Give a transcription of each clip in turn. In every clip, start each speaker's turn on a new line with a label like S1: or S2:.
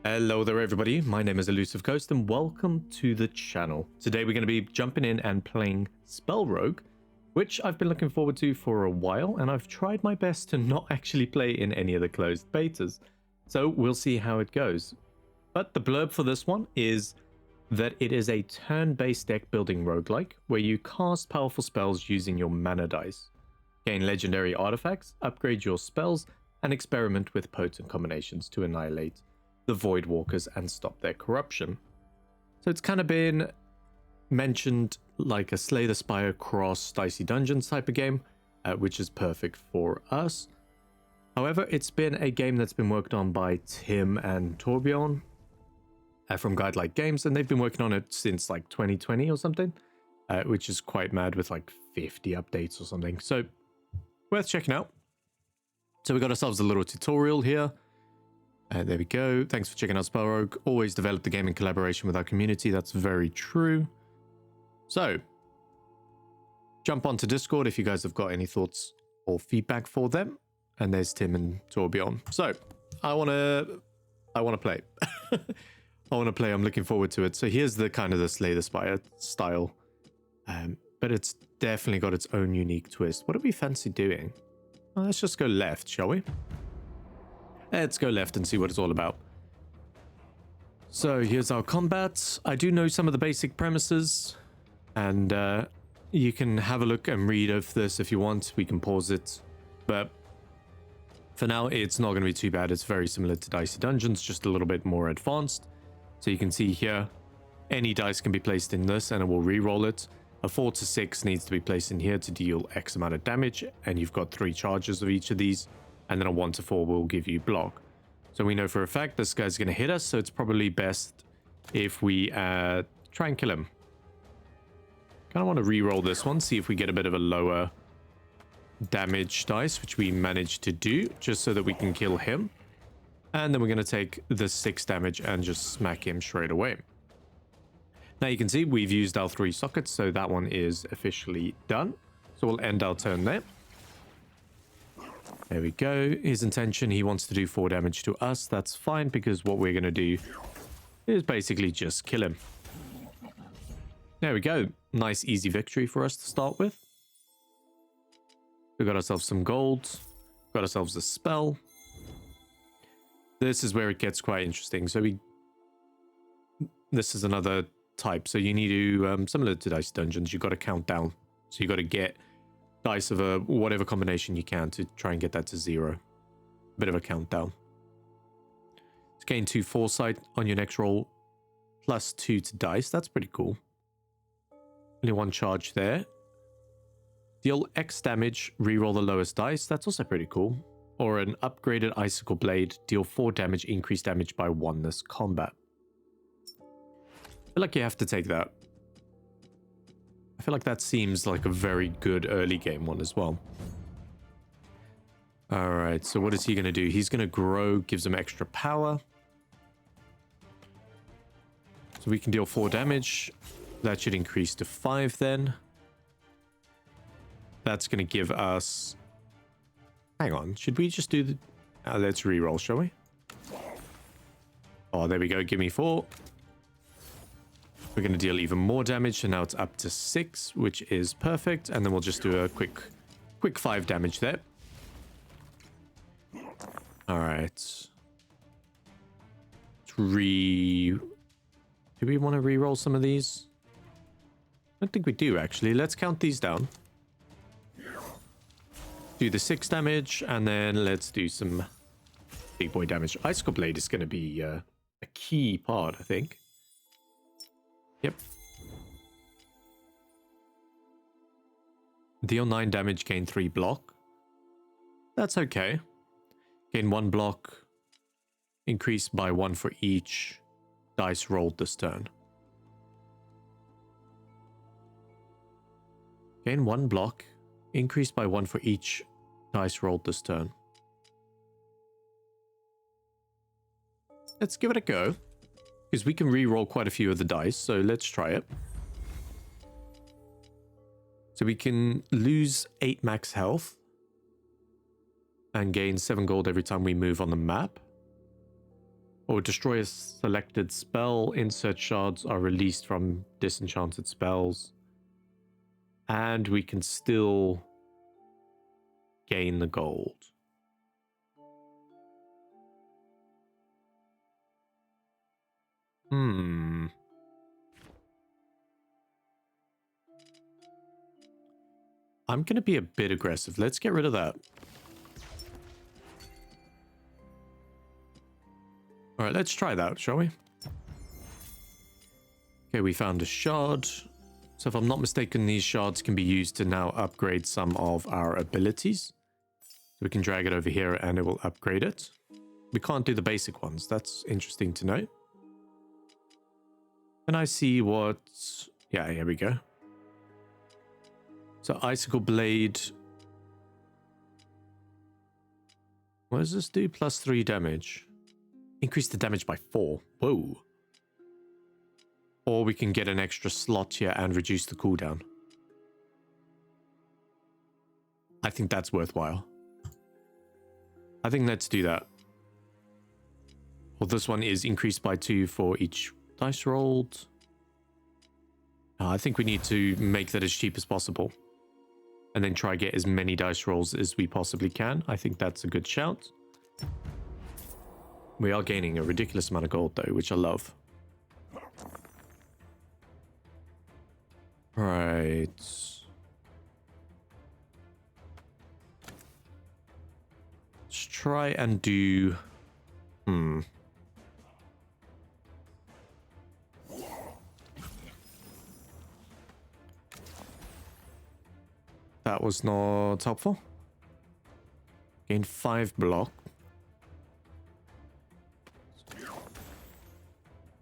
S1: Hello there everybody, my name is ElusiveGhost and welcome to the channel. Today we're going to be jumping in and playing SpellRogue, which I've been looking forward to for a while, and I've tried my best to not actually play in any of the closed betas. So we'll see how it goes. But the blurb for this one is that it is a turn-based deck building roguelike where you cast powerful spells using your mana dice, gain legendary artifacts, upgrade your spells, and experiment with potent combinations to annihilate the Voidwalkers and stop their corruption. So it's kind of been mentioned like a Slay the Spire cross Dicey Dungeons type of game, which is perfect for us. However, it's been a game that's been worked on by Tim and Torbjorn from Guidelike Games, and they've been working on it since like 2020 or something, which is quite mad with like 50 updates or something. So worth checking out. So we got ourselves a little tutorial here. There we go. Thanks for checking out SpellRogue. Always develop the game in collaboration with our community. That's very true. So, jump onto Discord if you guys have got any thoughts or feedback for them. And there's Tim and Torbjorn. So, I want to play. I want to play. I'm looking forward to it. So here's the kind of the Slay the Spire style. But it's definitely got its own unique twist. What do we fancy doing? Well, let's just go left, shall we? Let's go left and see what it's all about. So here's our combat. I do know some of the basic premises, and you can have a look and read of this if you want. We can pause it, but for now it's not going to be too bad. It's very similar to Dicey Dungeons, just a little bit more advanced. So you can see here, any dice can be placed in this and it will re-roll it. A 4 to 6 needs to be placed in here to deal X amount of damage, and you've got 3 charges of each of these. And then a 1 to 4 will give you block. So we know for a fact this guy's going to hit us, so it's probably best if we try and kill him. Kind of want to re-roll this one, see if we get a bit of a lower damage dice, which we managed to do, just so that we can kill him. And then we're going to take the 6 damage and just smack him straight away. Now you can see we've used our 3 sockets, so that one is officially done. So we'll end our turn there. There we go. His intention, he wants to do 4 damage to us. That's fine, because what we're going to do is basically just kill him. There we go. Nice, easy victory for us to start with. We got ourselves some gold. Got ourselves a spell. This is where it gets quite interesting. So this is another type. So you need to, similar to Dice Dungeons, you got to count down. So you got to get dice of a whatever combination you can to try and get that to 0. Bit of a countdown. Let's gain 2 foresight on your next roll, plus 2 to dice. That's pretty cool. Only 1 charge there. Deal X damage, reroll the lowest dice. That's also pretty cool. Or an upgraded icicle blade, deal 4 damage, increase damage by 1 this combat. I feel like you have to take that. I feel like that seems like a very good early game one as well. Alright, so what is he going to do? He's going to grow, gives him extra power. So we can deal 4 damage. That should increase to 5 then. That's going to give us... Hang on, should we just do the... let's reroll, shall we? Oh, there we go, give me 4. We're going to deal even more damage, and now it's up to 6, which is perfect. And then we'll just do a quick 5 damage there. All right. Do we want to re-roll some of these? I don't think we do, actually. Let's count these down. Do the 6 damage, and then let's do some big boy damage. Icicle Blade is going to be a key part, I think. Yep. Deal 9 damage, gain 3 block. That's okay. Gain 1 block. Increase by 1 for each dice rolled this turn. Gain 1 block. Increase by 1 for each dice rolled this turn. Let's give it a go. Because we can re-roll quite a few of the dice, so let's try it. So we can lose 8 max health and gain 7 gold every time we move on the map. Or destroy a selected spell. Insert shards are released from disenchanted spells. And we can still gain the gold. I'm going to be a bit aggressive. Let's get rid of that. All right, let's try that, shall we? Okay, we found a shard. So if I'm not mistaken, these shards can be used to now upgrade some of our abilities. So we can drag it over here and it will upgrade it. We can't do the basic ones. That's interesting to know. Can I see what... Yeah, here we go. So Icicle Blade. What does this do? Plus 3 damage. Increase the damage by 4. Whoa. Or we can get an extra slot here and reduce the cooldown. I think that's worthwhile. I think let's do that. Well, this one is increased by 2 for each dice rolled. I think we need to make that as cheap as possible. And then try get as many dice rolls as we possibly can. I think that's a good shout. We are gaining a ridiculous amount of gold though, which I love. Right. Let's try and do... That was not helpful. Gain 5 block.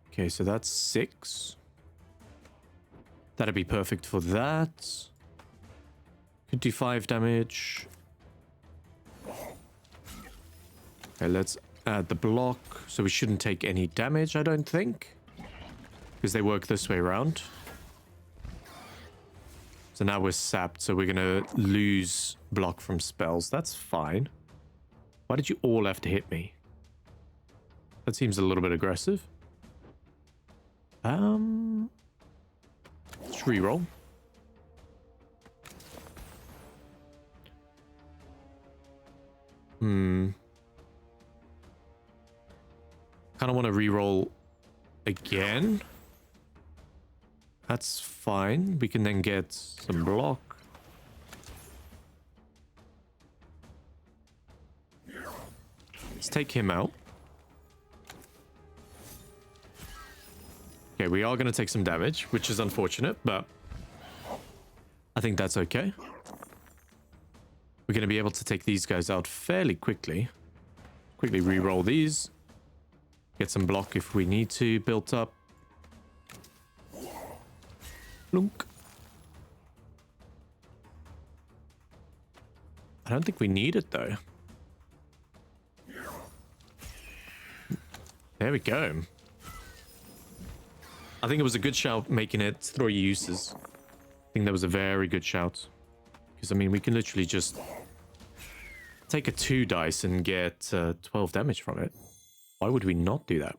S1: Okay, so that's 6. That'd be perfect for that. Could do 5 damage. Okay, let's add the block. So we shouldn't take any damage, I don't think. Because they work this way around. So now we're sapped, so we're going to lose block from spells. That's fine. Why did you all have to hit me? That seems a little bit aggressive. Let's reroll. Kind of want to reroll again. That's fine. We can then get some block. Let's take him out. Okay, we are going to take some damage, which is unfortunate, but I think that's okay. We're going to be able to take these guys out fairly quickly. Quickly re-roll these. Get some block if we need to built up. Plunk. I don't think we need it though. There we go. I think it was a good shout making it 3 uses. I think that was a very good shout. Because, I mean, we can literally just take a 2 dice and get 12 damage from it. Why would we not do that?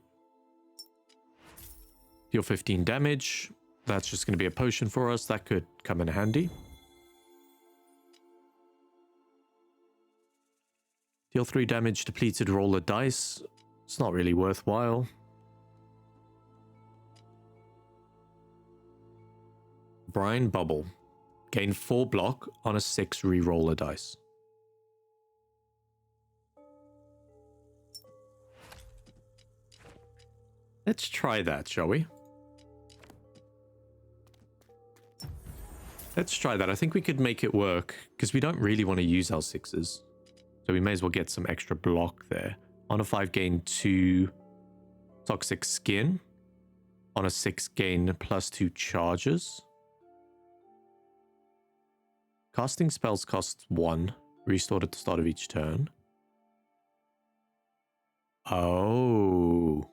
S1: Deal 15 damage. That's just going to be a potion for us. That could come in handy. Deal 3 damage, depleted, roll a dice. It's not really worthwhile. Brine Bubble. Gain 4 block on a 6 re-roller dice. Let's try that, shall we? Let's try that. I think we could make it work because we don't really want to use our 6s. So we may as well get some extra block there. On a 5 gain 2 toxic skin. On a 6 gain plus 2 charges. Casting spells costs 1. Restored at the start of each turn. Oh.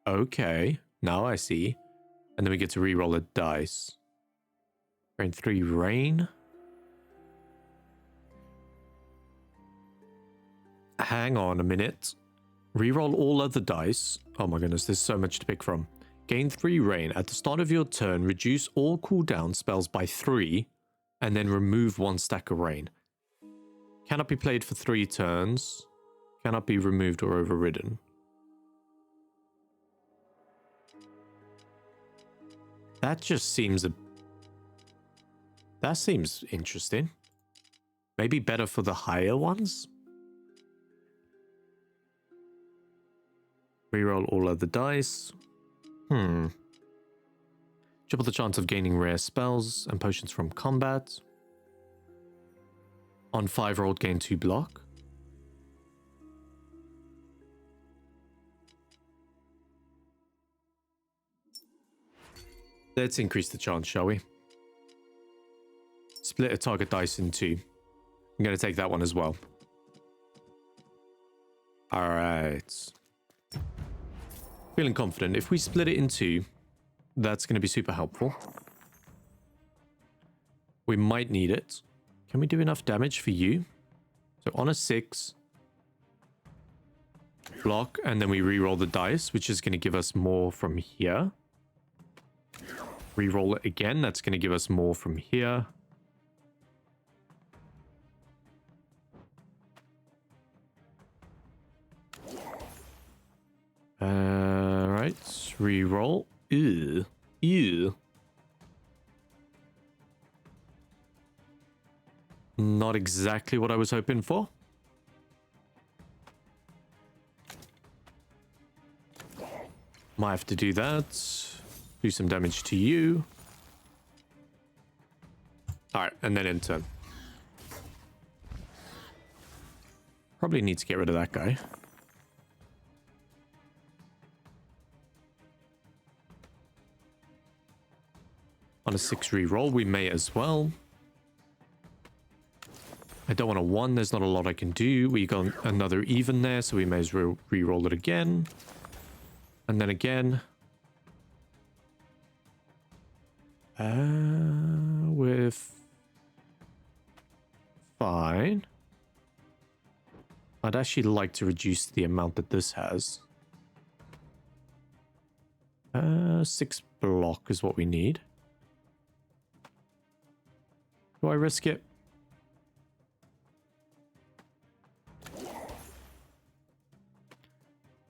S1: Okay. Now I see. And then we get to re-roll a dice. Gain 3 rain. Hang on a minute. Reroll all other dice. Oh my goodness, there's so much to pick from. Gain 3 rain. At the start of your turn, reduce all cooldown spells by 3, and then remove 1 stack of rain. Cannot be played for 3 turns. Cannot be removed or overridden. That just seems that seems interesting. Maybe better for the higher ones? Reroll all other dice. Triple the chance of gaining rare spells and potions from combat. On 5 rolled, gain 2 block. Let's increase the chance, shall we? Split a target dice in 2. I'm going to take that one as well. Alright. Feeling confident. If we split it in 2, that's going to be super helpful. We might need it. Can we do enough damage for you? So on a 6, block, and then we re-roll the dice, which is going to give us more from here. Re-roll it again. That's going to give us more from here. Right. Re-roll. Ew. Ew. Not exactly what I was hoping for. Might have to do that. Do some damage to you. Alright, and then in turn. Probably need to get rid of that guy. On a 6 re-roll, we may as well. I don't want a 1. There's not a lot I can do. We got another even there, so we may as well re-roll it again. And then again. With... Fine. I'd actually like to reduce the amount that this has. 6 block is what we need. Do I risk it?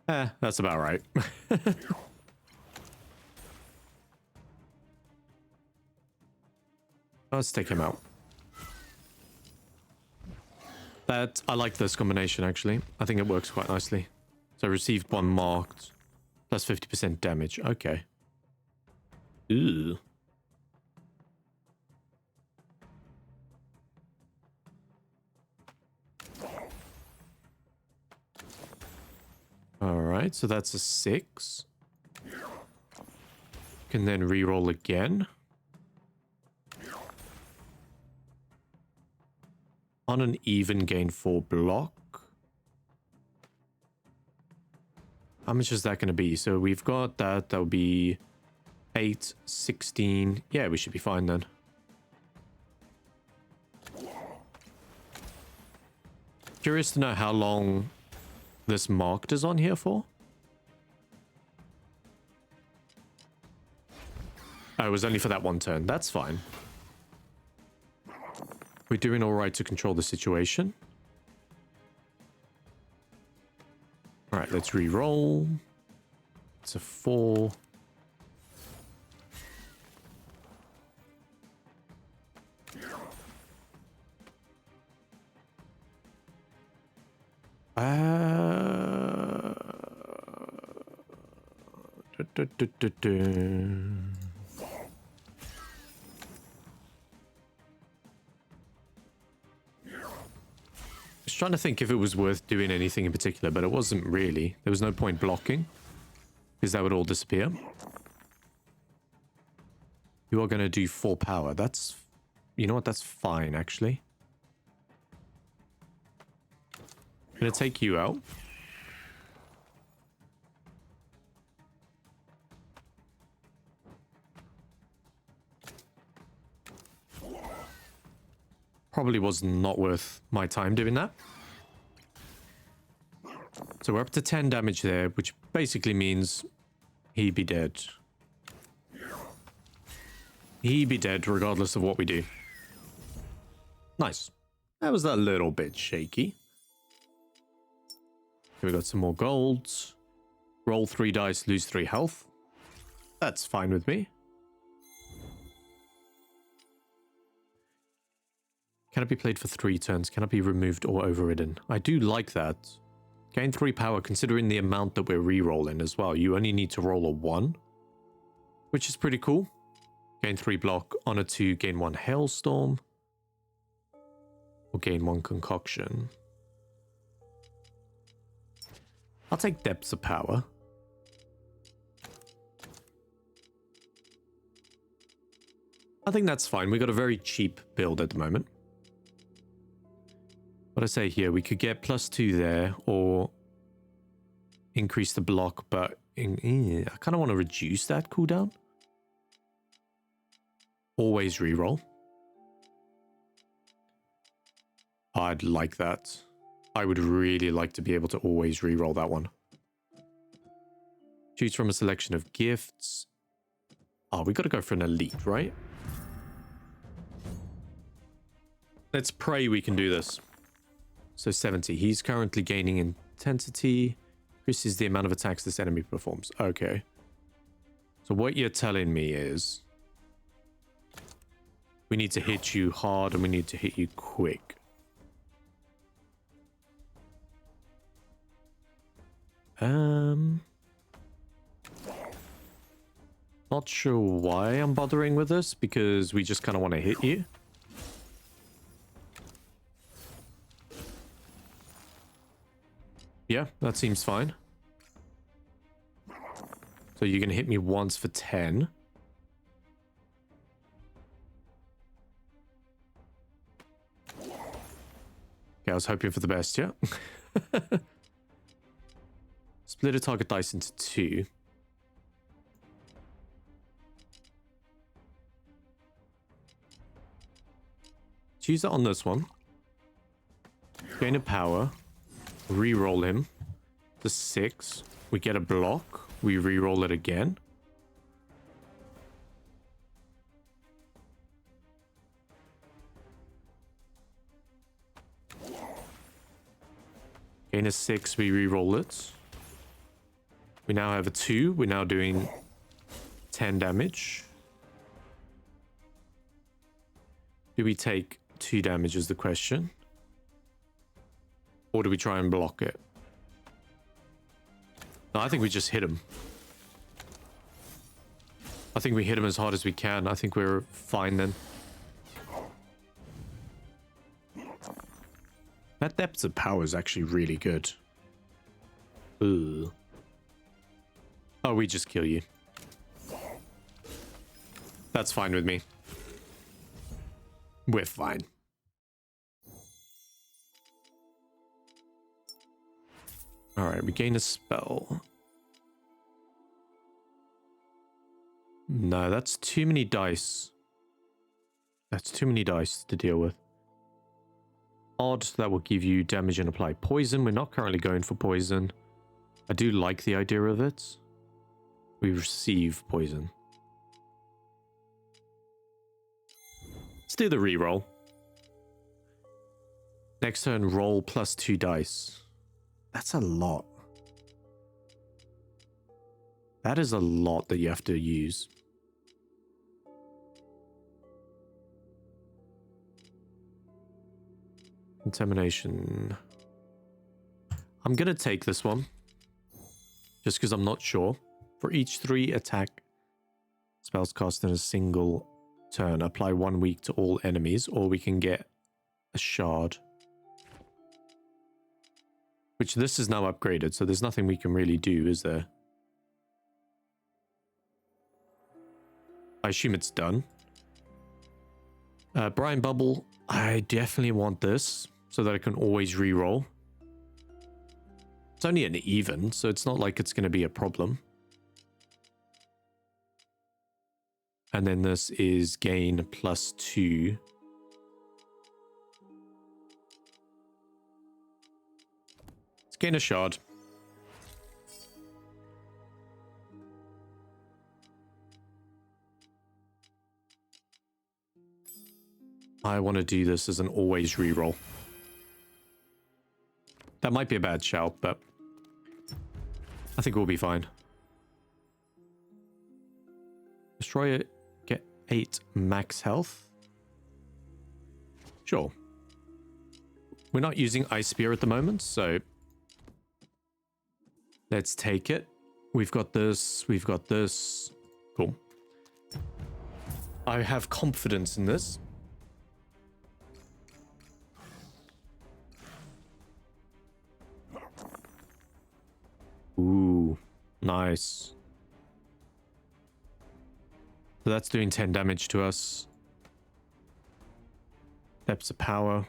S1: That's about right. Let's take him out. I like this combination, actually. I think it works quite nicely. So I received 1 marked, plus 50% damage. Okay. Ooh. Alright, so that's a 6. Can then re-roll again. On an even, gain 4 block. How much is that going to be? So we've got that. That'll be 8, 16. Yeah, we should be fine then. Curious to know how long this marked is on here for. Oh, it was only for that 1 turn. That's fine. We're doing all right to control the situation. All right, let's re-roll. It's a 4. I was trying to think if it was worth doing anything in particular, but it wasn't really. There was no point blocking, because that would all disappear. You are going to do 4 power. That's... You know what? That's fine, actually. I'm going to take you out. Probably was not worth my time doing that. So we're up to 10 damage there, which basically means he'd be dead. He'd be dead regardless of what we do. Nice. That was a little bit shaky. Here we got some more golds. Roll 3 dice, lose 3 health. That's fine with me. Can it be played for 3 turns? Can it be removed or overridden? I do like that. Gain 3 power considering the amount that we're re-rolling as well. You only need to roll a 1, which is pretty cool. Gain 3 block, on a 2, gain 1 hailstorm. Or gain 1 concoction. I'll take depths of power. I think that's fine. We got a very cheap build at the moment. What I say here, we could get +2 there or increase the block, but I kind of want to reduce that cooldown. Always reroll. I'd like that. I would really like to be able to always reroll that one. Choose from a selection of gifts. Oh, we got to go for an elite, right? Let's pray we can do this. So 70. He's currently gaining intensity. Increases the amount of attacks this enemy performs. Okay. So what you're telling me is we need to hit you hard and we need to hit you quick. Not sure why I'm bothering with this, because we just kind of want to hit you. Yeah, that seems fine. So you're going to hit me once for 10. Okay, I was hoping for the best, yeah. Split a target dice into 2. Choose it on this one. Gain a power. Reroll him. The 6. We get a block. We reroll it again. Gain a 6. We reroll it. We now have a 2. We're now doing 10 damage. Do we take 2 damage is the question. Or do we try and block it? No, I think we just hit him. I think we hit him as hard as we can. I think we're fine then. That depth of power is actually really good. Ugh. Oh, we just kill you. That's fine with me. We're fine. Alright, we gain a spell. No, that's too many dice. That's too many dice to deal with. Odd, that will give you damage and apply poison. We're not currently going for poison. I do like the idea of it. We receive poison. Let's do the reroll. Next turn, roll +2 dice. That's a lot. That is a lot that you have to use. Contamination. I'm going to take this one. Just because I'm not sure. For each 3 attack spells cast in a single turn, apply 1 weak to all enemies, or we can get a shard. Which this is now upgraded, so there's nothing we can really do, is there? I assume it's done. Brine Bubble. I definitely want this, so that I can always reroll. It's only an even, so it's not like it's going to be a problem. And then this is gain +2. Let's gain a shard. I want to do this as an always reroll. That might be a bad shout, but I think we'll be fine. Destroy it, get 8 max health. Sure. We're not using Ice Spear at the moment, so let's take it. We've got this, we've got this. Cool. I have confidence in this. Ooh, nice. So that's doing 10 damage to us. Depths of power.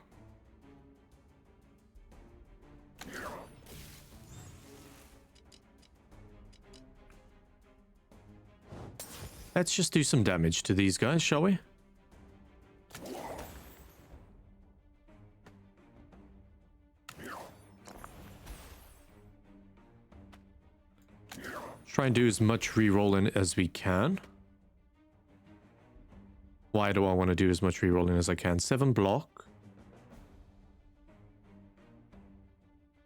S1: Let's just do some damage to these guys, shall we? Try and do as much rerolling as we can. Why do I want to do as much rerolling as I can? 7 block.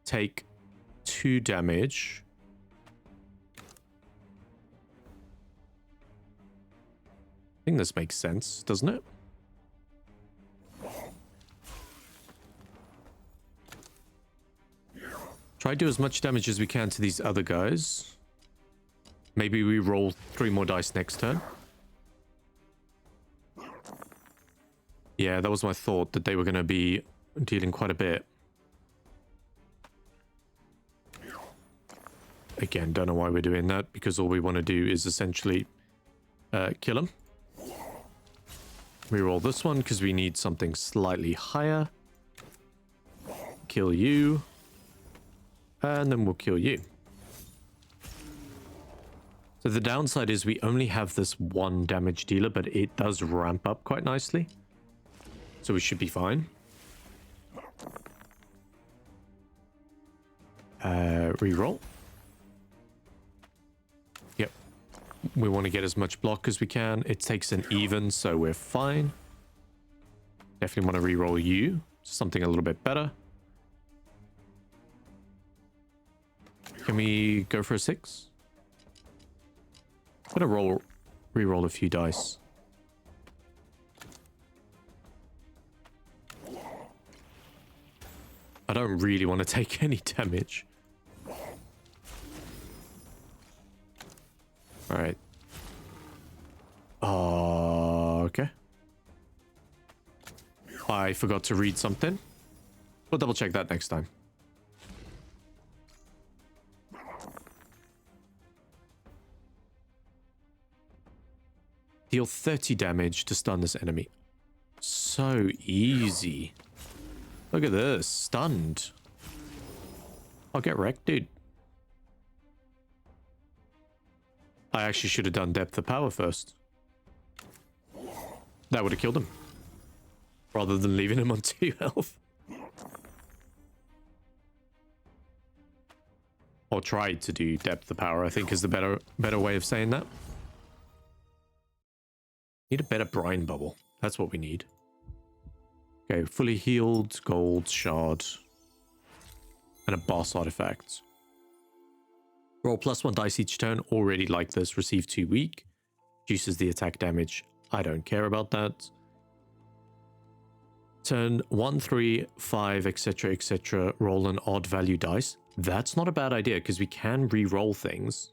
S1: Take 2 damage. I think this makes sense, doesn't it? Try to do as much damage as we can to these other guys. Maybe we roll 3 more dice next turn. Yeah, that was my thought, that they were going to be dealing quite a bit. Again, don't know why we're doing that, because all we want to do is essentially kill them. Reroll this one, because we need something slightly higher. Kill you. And then we'll kill you. So the downside is we only have this 1 damage dealer, but it does ramp up quite nicely. So we should be fine. Reroll. Yep. We want to get as much block as we can. It takes an even, so we're fine. Definitely want to reroll you. Something a little bit better. Can we go for a 6? I'm gonna reroll a few dice. I don't really want to take any damage. Alright. Okay. I forgot to read something. We'll double check that next time. Deal 30 damage to stun this enemy. So easy. Look at this. Stunned. I'll get wrecked, dude. I actually should have done depth of power first. That would have killed him. Rather than leaving him on 2 health. Or tried to do depth of power, I think is the better way of saying that. Need a better brine bubble. That's what we need. Okay, fully healed, gold, shard. And a boss artifact. Roll +1 dice each turn. Already like this. Receive 2 weak. Reduces the attack damage. I don't care about that. Turn 1, 3, 5, etc, etc. Roll an odd value dice. That's not a bad idea because we can re-roll things.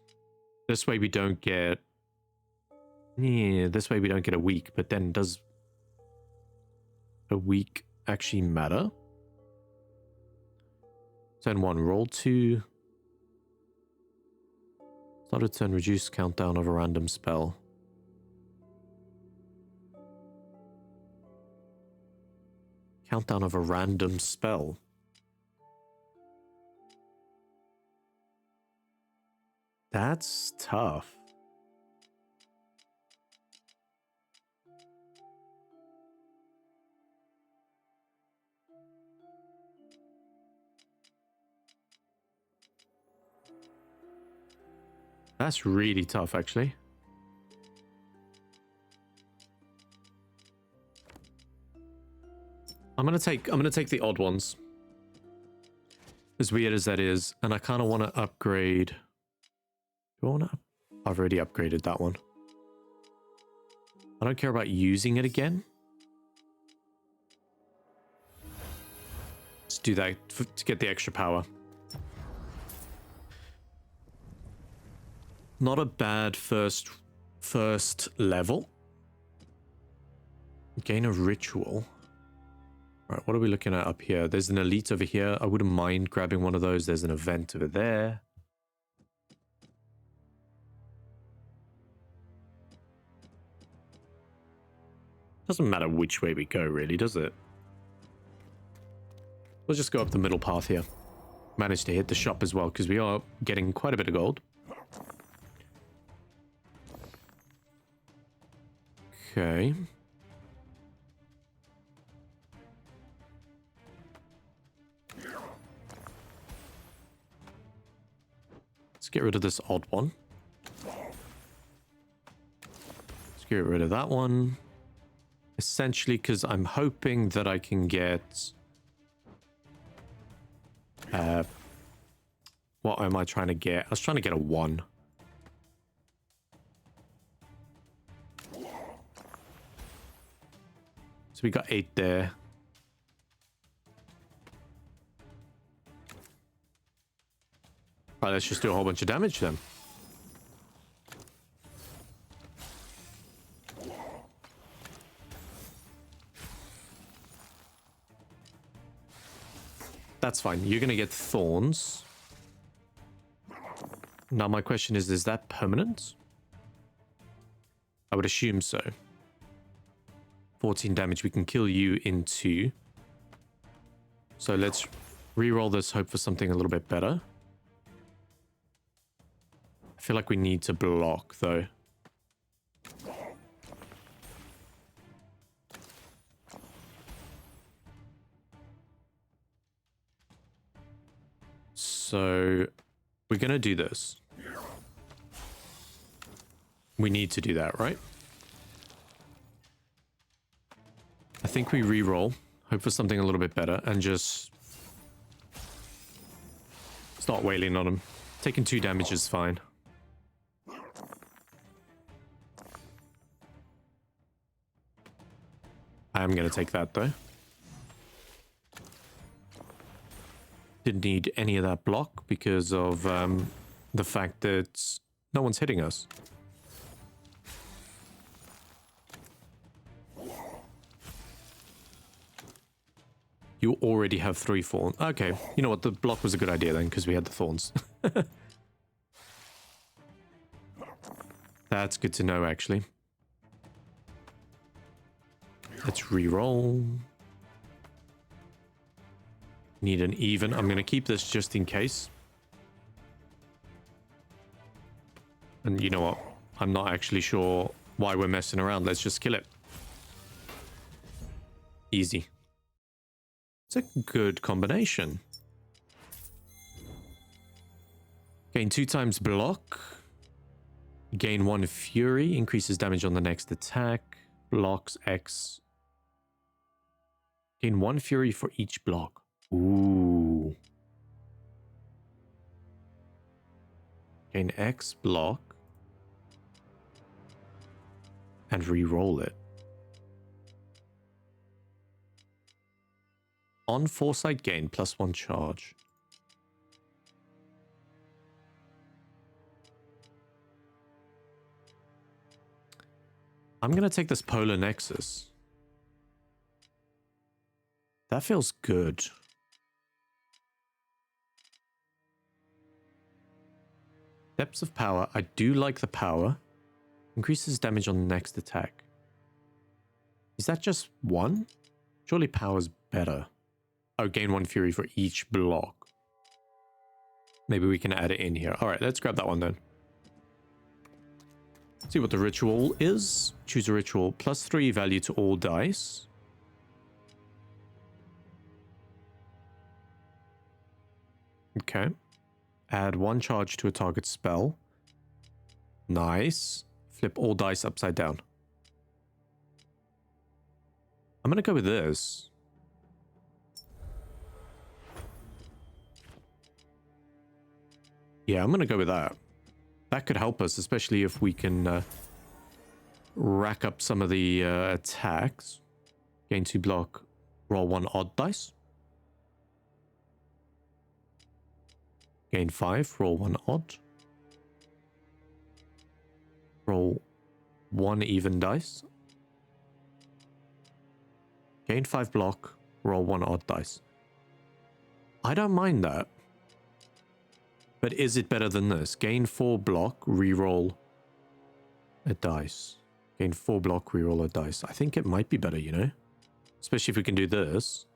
S1: This way we don't get... Yeah, this way we don't get a weak, but then does a weak actually matter? Turn 1, roll 2. Start a turn, reduce countdown of a random spell. Countdown of a random spell. That's tough. That's really tough, actually. I'm gonna take the odd ones. As weird as that is, and I kind of want to upgrade. Do I want to? I've already upgraded that one. I don't care about using it again. Let's do that to get the extra power. Not a bad first level. Gain a ritual. All right, what are we looking at up here? There's an elite over here. I wouldn't mind grabbing one of those. There's an event over there. Doesn't matter which way we go, really, does it? We'll just go up the middle path here. Managed to hit the shop as well, because we are getting quite a bit of gold. Okay. Let's get rid of this odd one. Let's get rid of that one. Essentially, because I'm hoping that I can get... what am I trying to get? I was trying to get a 1. So we got 8 there. Right, let's just do a whole bunch of damage then. That's fine. You're going to get thorns. Now my question is that permanent? I would assume so. 14 damage. We can kill you in 2. So let's re-roll this, hope for something a little bit better. I feel like we need to block, though. So we're going to do this. We need to do that, right? I think we re-roll, hope for something a little bit better, and just start wailing on him. Taking 2 damage is fine. I am going to take that, though. Didn't need any of that block because of the fact that no one's hitting us. You already have 3 thorns. Okay, you know what? The block was a good idea then because we had the thorns. That's good to know, actually. Let's re-roll. Need an even. I'm going to keep this just in case. And you know what? I'm not actually sure why we're messing around. Let's just kill it. Easy. It's a good combination. Gain 2 times block. Gain 1 fury. Increases damage on the next attack. Blocks X. Gain 1 fury for each block. Ooh. Gain X block. And re-roll it. On foresight gain, +1 charge. I'm going to take this Polar Nexus. That feels good. Depths of power. I do like the power. Increases damage on the next attack. Is that just 1? Surely power's better. Oh, gain 1 fury for each block. Maybe we can add it in here. All right, let's grab that one then. See what the ritual is. Choose a ritual. +3 value to all dice. Okay. Add 1 charge to a target spell. Nice. Flip all dice upside down. I'm going to go with this. Yeah, I'm going to go with that. That could help us, especially if we can rack up some of the attacks. Gain 2 block, roll 1 odd dice. Gain 5, roll 1 odd. Roll 1 even dice. Gain 5 block, roll 1 odd dice. I don't mind that. But is it better than this? Gain 4 block, reroll a dice. Gain 4 block, reroll a dice. I think it might be better, you know? Especially if we can do this.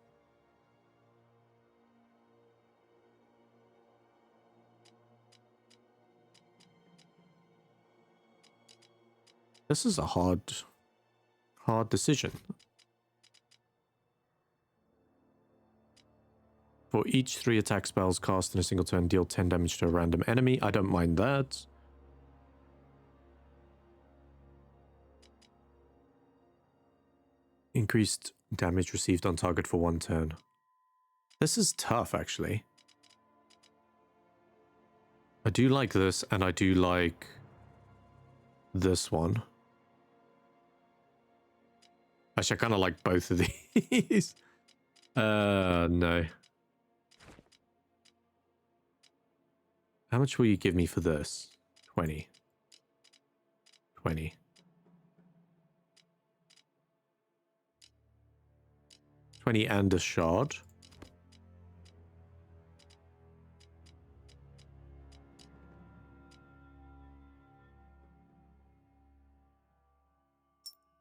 S1: This is a hard decision. For each 3 attack spells cast in a single turn, deal 10 damage to a random enemy. I don't mind that. Increased damage received on target for 1 turn. This is tough, actually. I do like this, and I do like this one. Actually, I kind of like both of these. No. How much will you give me for this? 20. 20. 20 and a shard.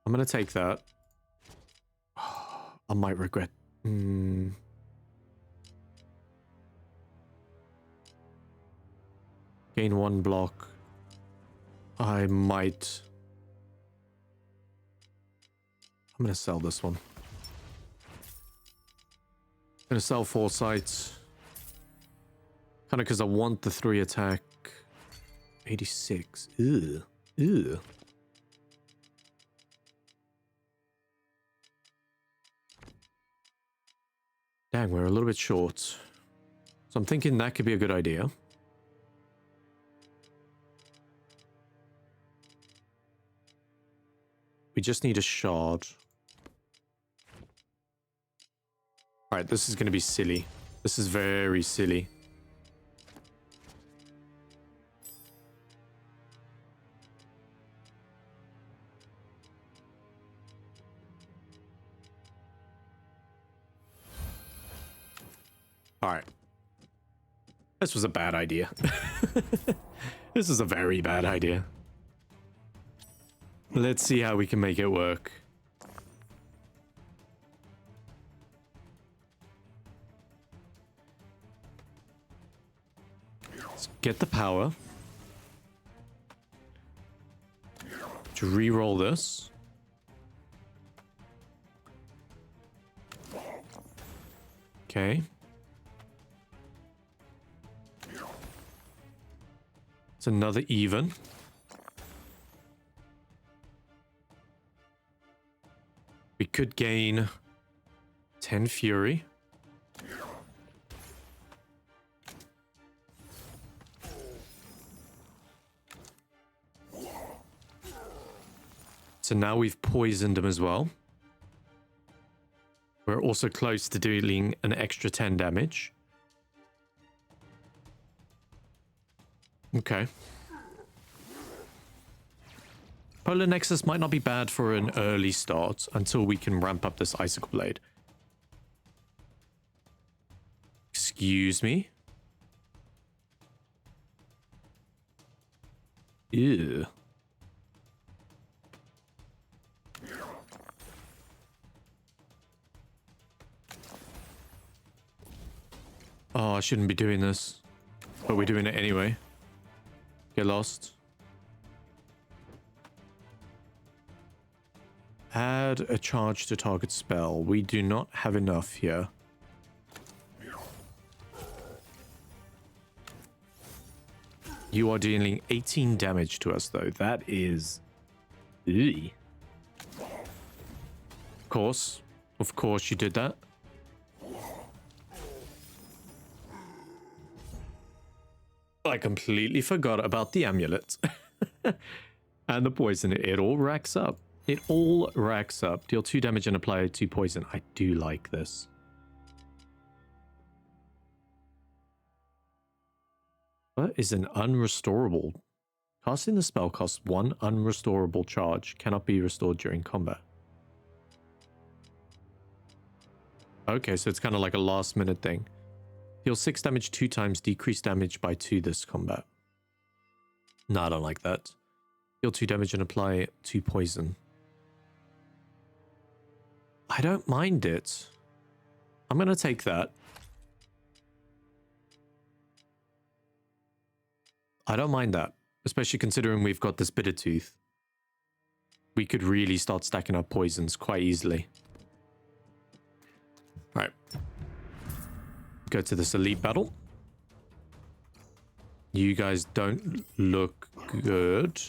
S1: I'm going to take that. I might regret. Gain 1 block. I might. I'm going to sell this one. I'm going to sell Foresight. Kind of because I want the 3 attack. 86. Ew. Ew. Dang, we're a little bit short. So I'm thinking that could be a good idea. We just need a shard. Alright, this is going to be silly. This is very silly. Alright. This was a bad idea. This is a very bad idea. Let's see how we can make it work. Let's get the power. To re-roll this. Okay. It's another even. We could gain 10 fury. So now we've poisoned him as well. We're also close to dealing an extra 10 damage. Okay. Polar Nexus might not be bad for an early start until we can ramp up this Icicle Blade. Excuse me? Ew. Oh, I shouldn't be doing this. But we're doing it anyway. Get lost. Add a charge to target spell. We do not have enough here. You are dealing 18 damage to us, though. That is... Ew. Of course you did that. I completely forgot about the amulet. And the poison. It all racks up. It all racks up. Deal 2 damage and apply 2 poison. I do like this. What is an unrestorable? Casting the spell costs 1 unrestorable charge. Cannot be restored during combat. Okay, so it's kind of like a last minute thing. Deal 6 damage 2 times, decrease damage by 2 this combat. No, I don't like that. Deal 2 damage and apply 2 poison. I don't mind it. I'm going to take that. I don't mind that, especially considering we've got this bitter tooth. We could really start stacking up poisons quite easily. Right. Go to this elite battle. You guys don't look good.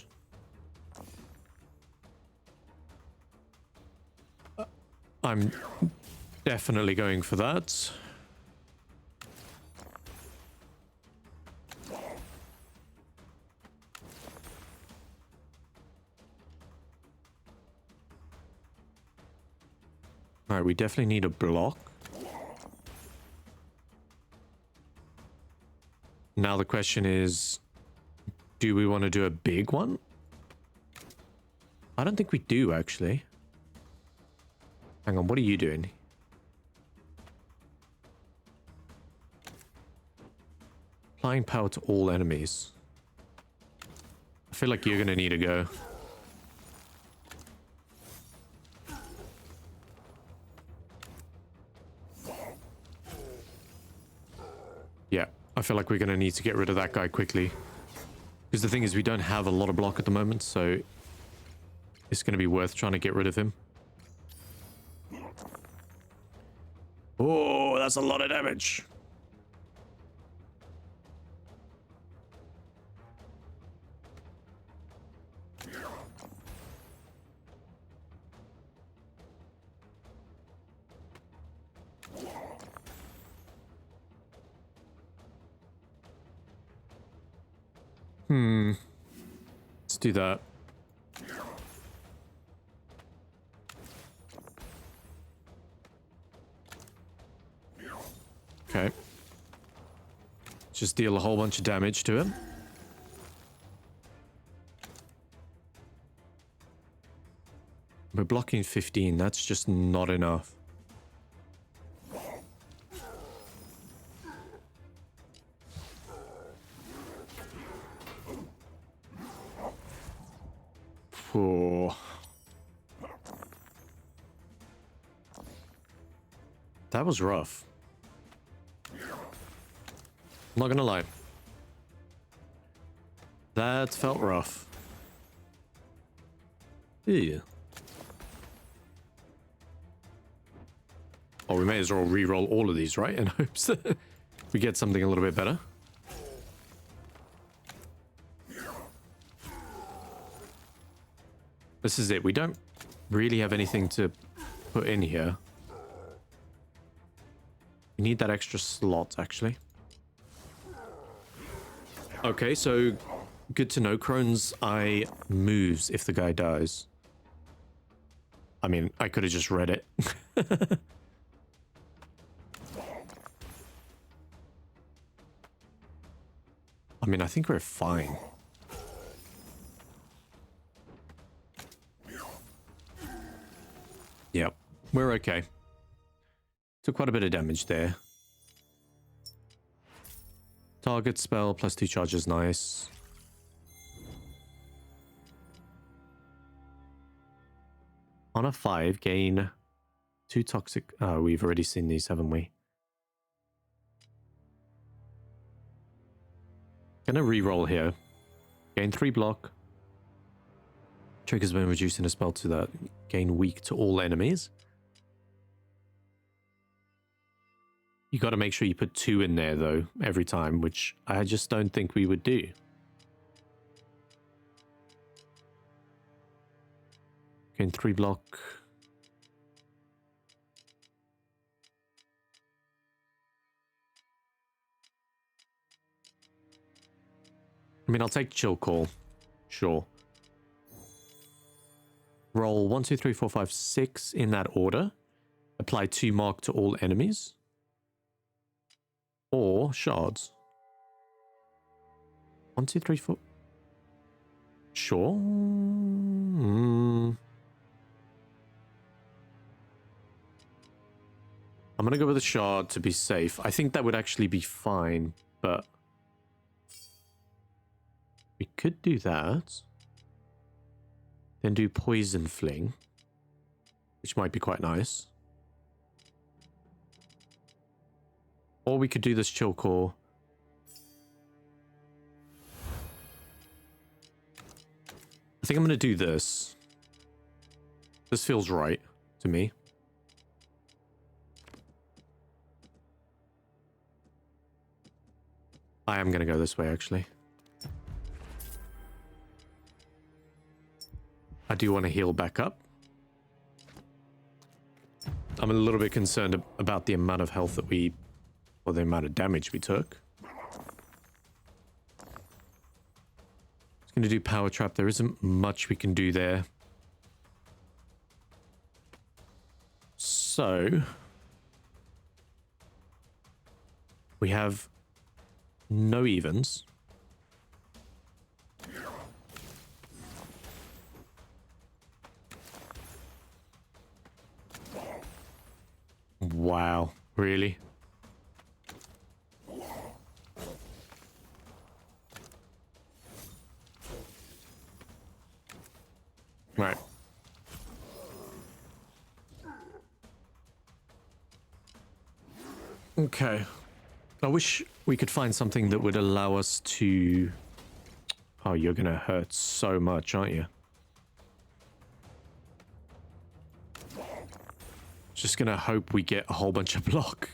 S1: I'm definitely going for that. All right, we definitely need a block. Now the question is, do we want to do a big one? I don't think we do, actually. Hang on, what are you doing? Applying power to all enemies. I feel like you're going to need to go. Yeah, I feel like we're going to need to get rid of that guy quickly. Because the thing is, we don't have a lot of block at the moment, so it's going to be worth trying to get rid of him. Oh, that's a lot of damage. Let's do that. Okay. Just deal a whole bunch of damage to him. We're blocking 15. That's just not enough. Oh. That was rough. I'm not gonna lie. That felt rough. Yeah. Oh, we may as well re-roll all of these, right? In hopes that we get something a little bit better. This is it. We don't really have anything to put in here. We need that extra slot, actually. Okay, so good to know. Crone's Eye moves if the guy dies. I mean, I could have just read it. I mean, I think we're fine. Yep, we're okay. Took quite a bit of damage there. Target spell plus 2 charges, nice. On a 5, gain 2 toxic... Oh, we've already seen these, haven't we? Gonna re-roll here. Gain 3 block. Triggers when reducing a spell to that. Gain weak to all enemies. You got to make sure you put 2 in there, though, every time, which I just don't think we would do. Gain 3 block. mean, I'll take chill call. Sure. Roll 1, 2, 3, 4, 5, 6 in that order. Apply 2 mark to all enemies. Or shards. 1, 2, 3, 4. Sure. I'm going to go with a shard to be safe. I think that would actually be fine, but we could do that. Then do poison fling, which might be quite nice. Or we could do this chill core. I think I'm going to do this. This feels right to me. I am going to go this way, actually. I do want to heal back up. I'm a little bit concerned about the amount of health that we... or the amount of damage we took. It's going to do power trap. There isn't much we can do there. So... we have no evens. Wow, really? Right. Okay. I wish we could find something that would allow us to... Oh, you're gonna hurt so much, aren't you? Just gonna hope we get a whole bunch of block.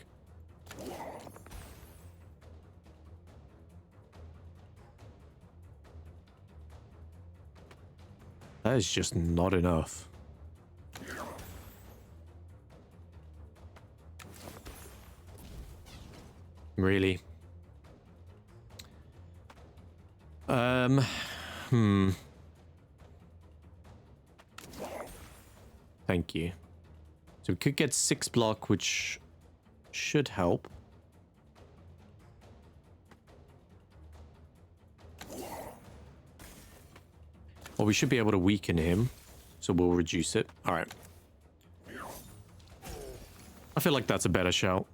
S1: That is just not enough. Really? Thank you. So we could get 6 block, which should help. Or we should be able to weaken him. So we'll reduce it. Alright. I feel like that's a better shout.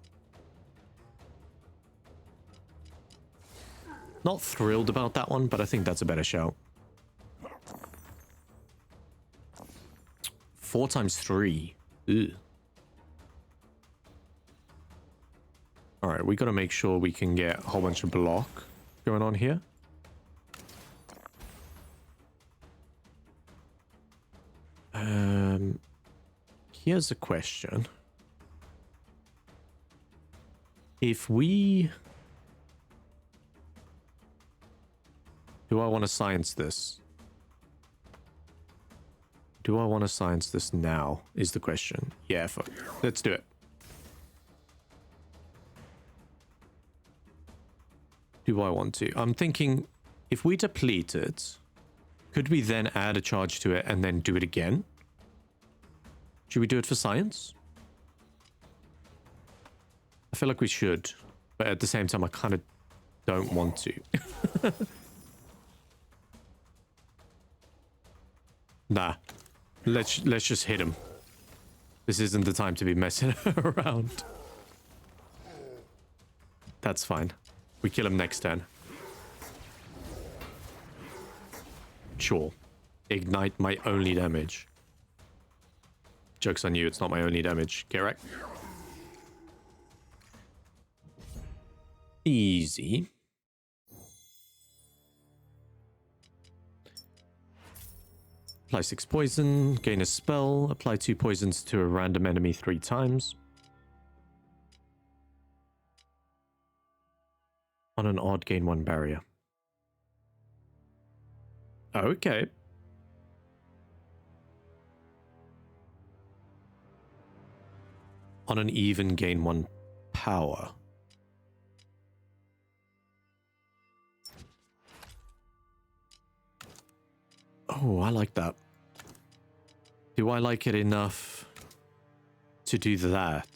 S1: Not thrilled about that one, but I think that's a better shout. 4 times 3. Ugh. Alright, we gotta make sure we can get a whole bunch of block going on here. Here's a question. If we... Do I want to science this? Do I want to science this now, is the question. Yeah, fuck. Let's do it. Do I want to? I'm thinking, if we deplete it, could we then add a charge to it and then do it again? Should we do it for science? I feel like we should, but at the same time, I kind of don't want to. Nah. Let's just hit him. This isn't the time to be messing around. That's fine. We kill him next turn. Sure. Ignite my only damage. Joke's on you, it's not my only damage. Correct? Easy. Apply 6 poison, gain a spell, apply 2 poisons to a random enemy 3 times. On an odd, gain 1 barrier. Okay. On an even, gain 1 power. Oh, I like that. Do I like it enough to do that?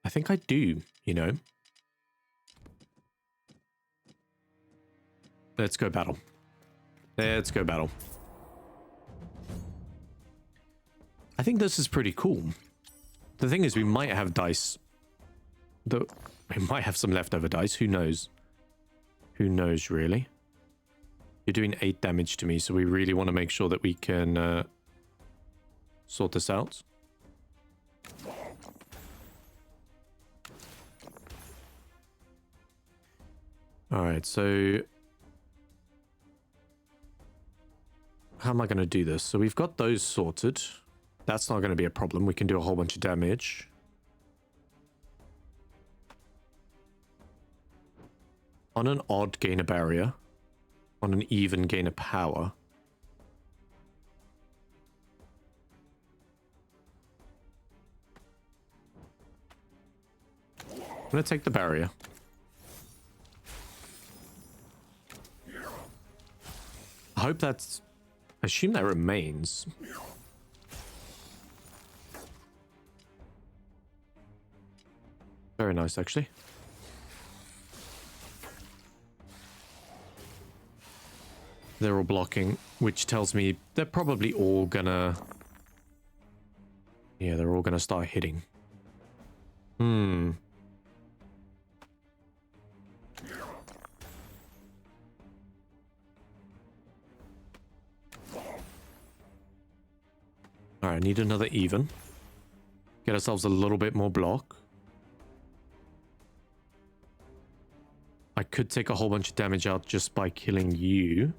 S1: I think I do, you know. Let's go battle. Let's go battle. I think this is pretty cool. The thing is, we might have dice. We might have some leftover dice. Who knows? Who knows, really? You're doing 8 damage to me, so we really want to make sure that we can sort this out. Alright, so how am I going to do this? So we've got those sorted. That's not going to be a problem. We can do a whole bunch of damage. On an odd, gain a barrier. On an even, gain a power. I'm going to take the barrier. I hope that's... I assume that remains. Very nice, actually. They're all blocking, which tells me they're probably all gonna... Yeah, they're all gonna start hitting. Alright, need another even. Get ourselves a little bit more block. I could take a whole bunch of damage out just by killing you.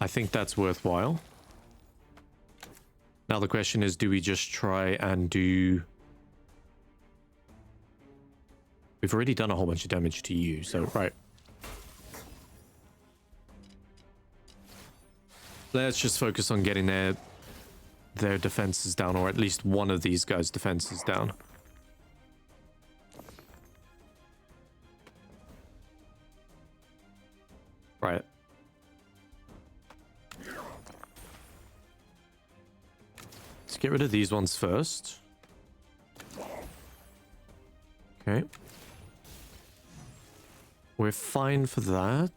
S1: I think that's worthwhile. Now the question is, do we just try and do... We've already done a whole bunch of damage to you, so right. Let's just focus on getting their defenses down, or at least one of these guys' defenses down. Right. Let's get rid of these ones first. Okay. We're fine for that.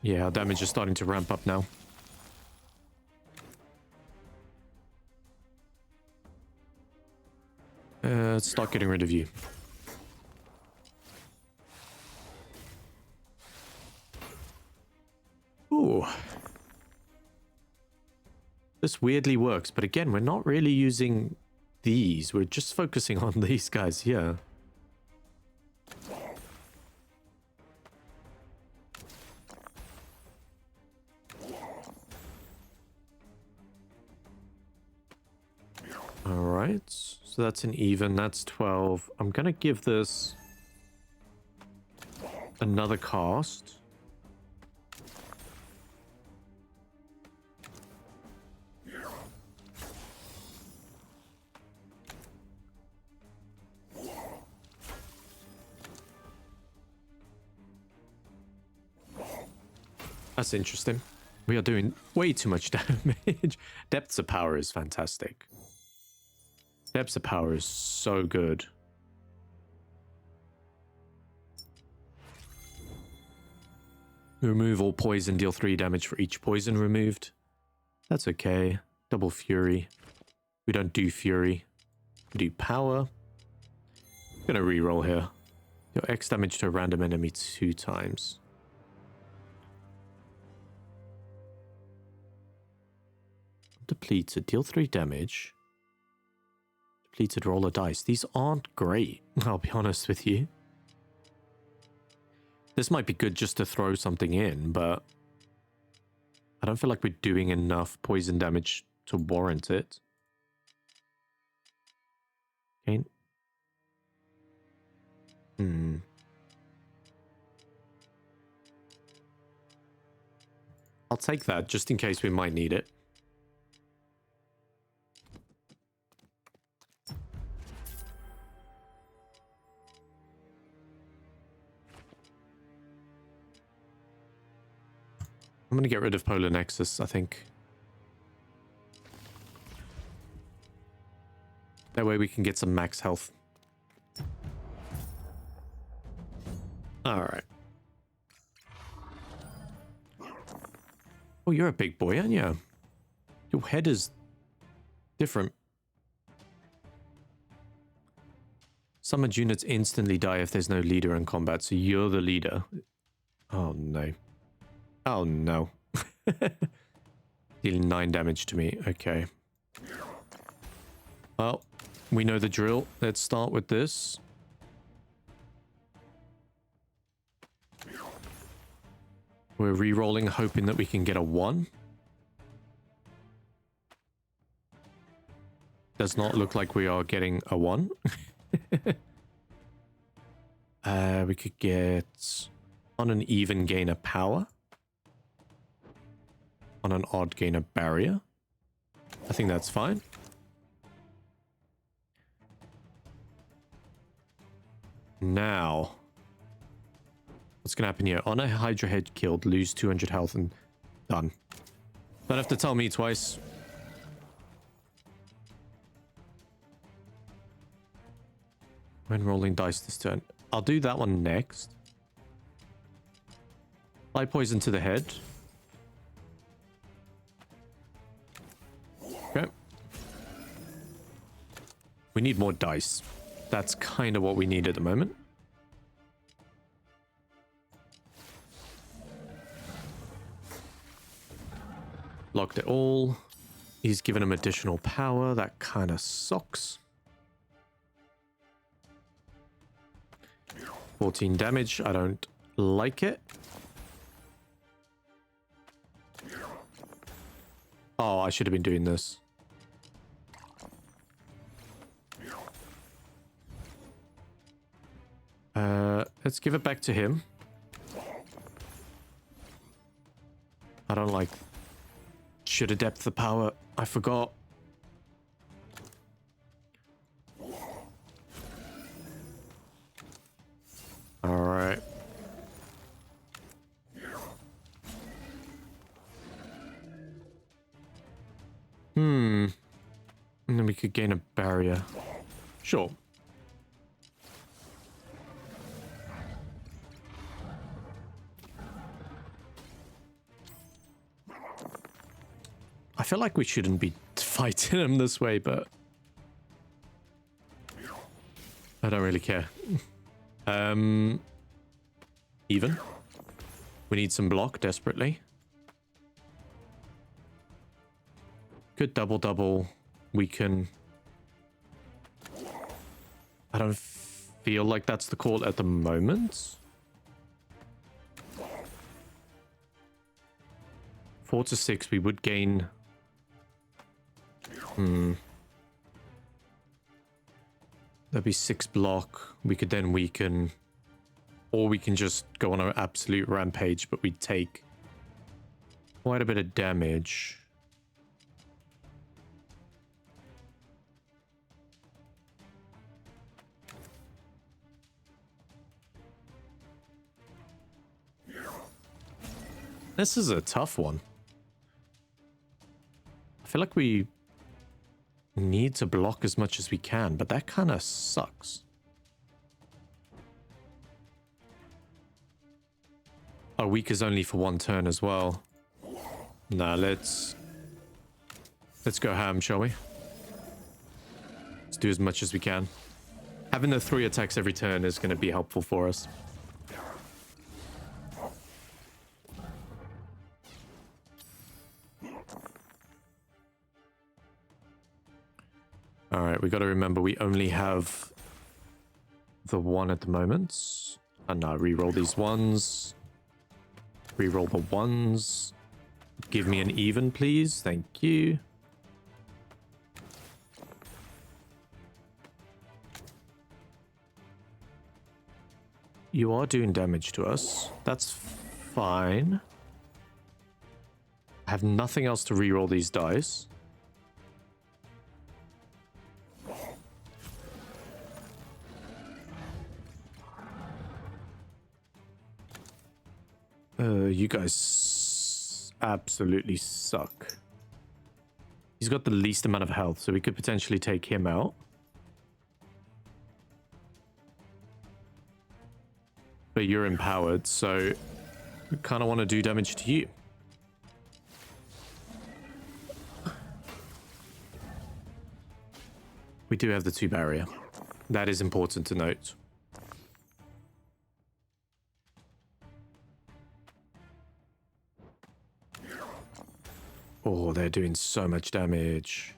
S1: Yeah, our damage is starting to ramp up now. Let's start getting rid of you. Ooh. This weirdly works, but again, we're not really using these. We're just focusing on these guys here. Alright, so that's an even, that's 12. I'm gonna give this another cast. That's interesting. We are doing way too much damage. Depths of Power is fantastic. Depths of Power is so good. Remove all poison, deal 3 damage for each poison removed. That's okay. Double Fury. We don't do Fury. We do Power. I'm gonna reroll here. Deal X damage to a random enemy 2 times. Depleted. Deal 3 damage. Depleted, roll a dice. These aren't great, I'll be honest with you. This might be good just to throw something in, but I don't feel like we're doing enough poison damage to warrant it. Okay. I'll take that just in case we might need it. I'm going to get rid of Polar Nexus, I think. That way we can get some max health. Alright. Oh, you're a big boy, aren't you? Your head is different. Summoned units instantly die if there's no leader in combat, so you're the leader. Oh, no. Oh, no. Dealing 9 damage to me. Okay. Well, we know the drill. Let's start with this. We're re-rolling, hoping that we can get a 1. Does not look like we are getting a 1. We could get on an even gain a power. On an odd gain a barrier. I think that's fine. Now, what's going to happen here? On a Hydra head killed, lose 200 health and done. Don't have to tell me twice. When rolling dice this turn. I'll do that one next. Apply poison to the head. Okay. We need more dice. That's kind of what we need at the moment. Locked it all. He's given him additional power. That kind of sucks. 14 damage. I don't like it. Oh, I should have been doing this. Let's give it back to him. I don't like... Should have depth the power. I forgot. Alright. And then we could gain a barrier. Sure. I feel like we shouldn't be fighting him this way, but I don't really care. Even. We need some block desperately. Good double. We can... I don't feel like that's the call at the moment. 4 to 6, we would gain... That'd be 6 block. We could then weaken. Or we can just go on an absolute rampage, but we'd take quite a bit of damage. This is a tough one. I feel like we need to block as much as we can, but that kind of sucks. Our weak is only for 1 turn as well. Nah, let's go ham, shall we? Let's do as much as we can. Having the 3 attacks every turn is going to be helpful for us. Alright, we got to remember we only have the 1 at the moment. And now re-roll these 1s. Re-roll the 1s. Give me an even, please. Thank you. You are doing damage to us. That's fine. I have nothing else to reroll these dice. You guys absolutely suck. He's got the least amount of health, so we could potentially take him out. But you're empowered, so we kind of want to do damage to you. We do have the 2 barrier. That is important to note. Oh, they're doing so much damage.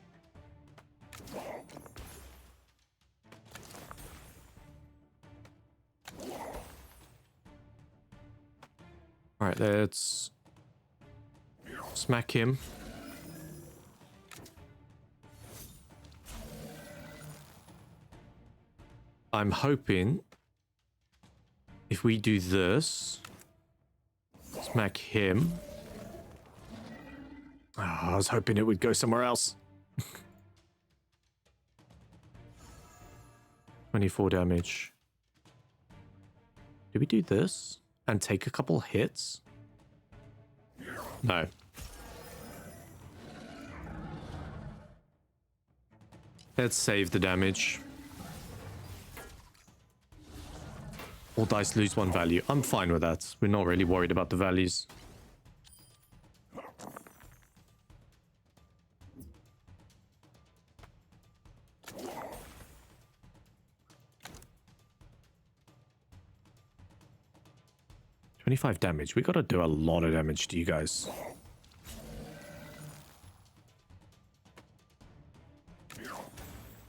S1: All right, let's smack him. I'm hoping if we do this, smack him. Oh, I was hoping it would go somewhere else. 24 damage. Do we do this and take a couple hits? No. Let's save the damage. All dice lose 1 value. I'm fine with that. We're not really worried about the values. $25 damage. We gotta do a lot of damage to you guys.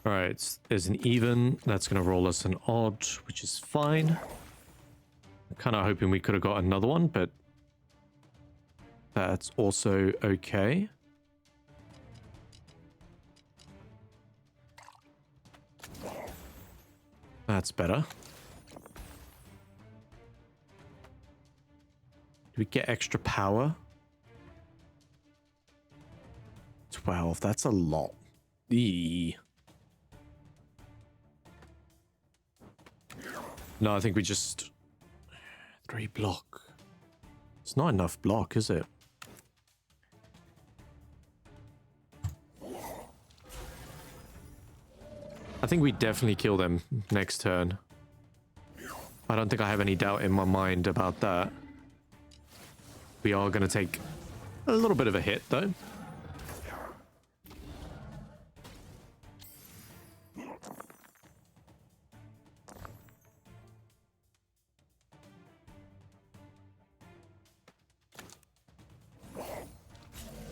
S1: Alright, there's an even. That's gonna roll us an odd, which is fine. I'm kind of hoping we could have got another one, but that's also okay. That's better. Do we get extra power? 12, that's a lot. Eee. No, I think we just... 3 block. It's not enough block, is it? I think we definitely kill them next turn. I don't think I have any doubt in my mind about that. We are going to take a little bit of a hit, though.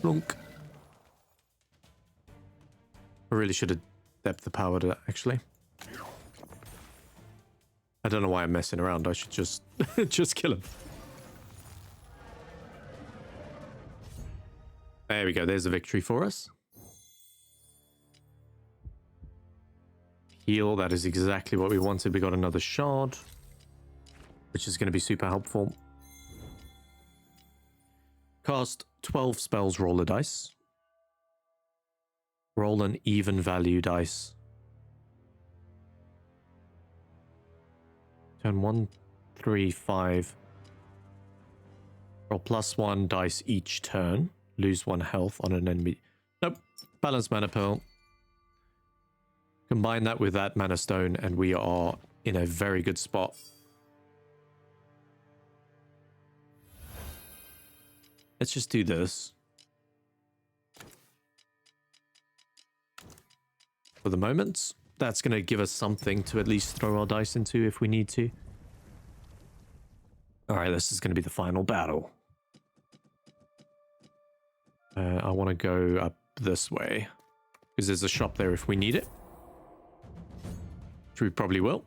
S1: Blunk. I really should have depth the power to that, actually. I don't know why I'm messing around. I should just just kill him. There we go. There's a victory for us. Heal. That is exactly what we wanted. We got another shard, which is going to be super helpful. Cast 12 spells, roll a dice. Roll an even value dice. Turn 1, 3, 5. Roll +1 dice each turn. Lose 1 health on an enemy. Nope. Balanced mana pearl. Combine that with that mana stone and we are in a very good spot. Let's just do this. For the moment, that's going to give us something to at least throw our dice into if we need to. Alright, this is going to be the final battle. I want to go up this way, because there's a shop there if we need it. Which we probably will.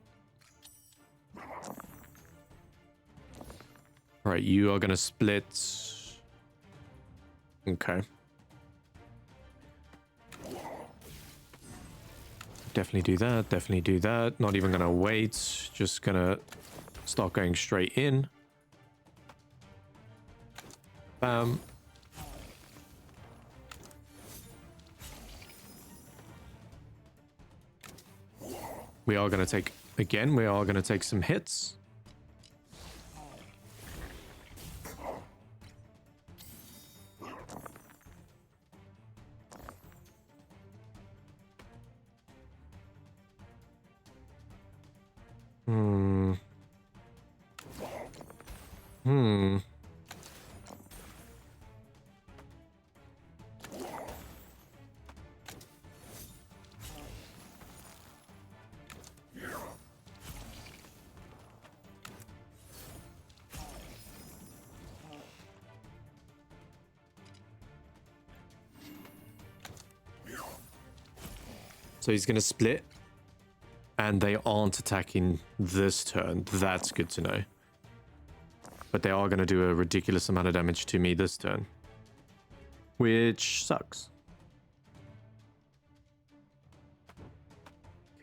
S1: Alright, you are going to split... Okay. Definitely do that, definitely do that. Not even going to wait, just going to start going straight in. Bam. We are going to take, again, we are going to take some hits. So he's going to split, and they aren't attacking this turn. That's good to know. But they are going to do a ridiculous amount of damage to me this turn, which sucks.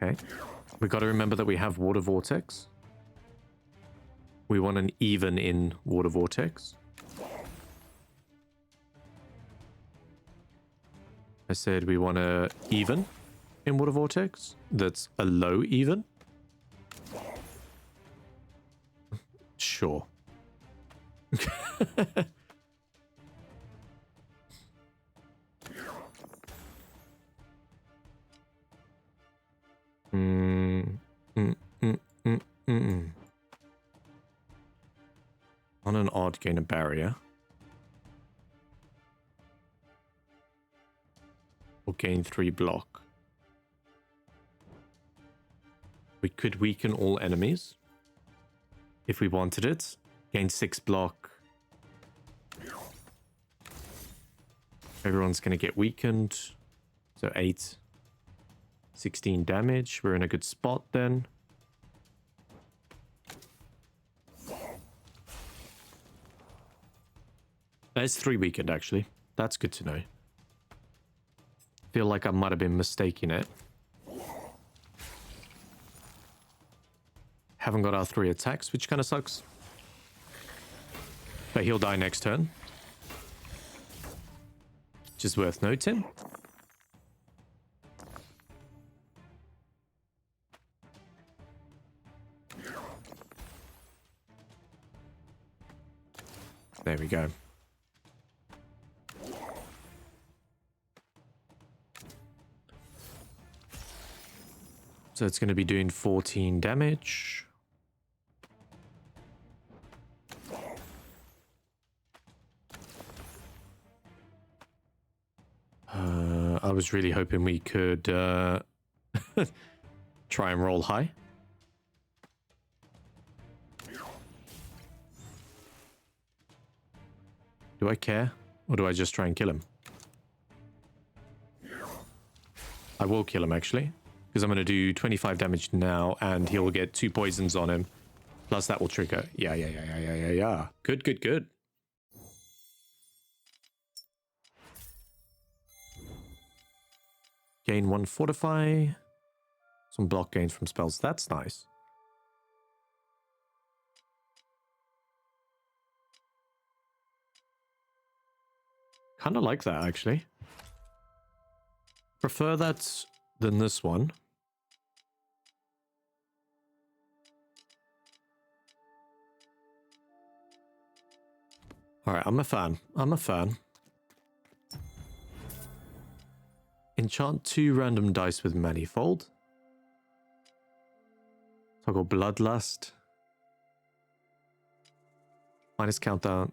S1: Okay. We got to remember that we have Water Vortex. We want an even in Water Vortex. I said we want a even in Water Vortex. That's a low even. Sure. On an odd, gain a barrier. Or gain 3 block. We could weaken all enemies if we wanted it. Gain 6 block. Everyone's going to get weakened. So 8. 16 damage. We're in a good spot then. There's 3 weakened actually. That's good to know. Feel like I might have been mistaking it. Haven't got our 3 attacks, which kind of sucks. But he'll die next turn. Which is worth noting. There we go. So it's going to be doing 14 damage. I was really hoping we could try and roll high. Do I care? Or do I just try and kill him? I will kill him actually. Because I'm going to do 25 damage now, and he'll get 2 poisons on him. Plus that will trigger. Yeah. Good. Gain 1 fortify. Some block gains from spells. That's nice. Kind of like that, actually. Prefer that than this one. Alright, I'm a fan. Enchant 2 random dice with Manifold. Toggle Bloodlust. Minus countdown.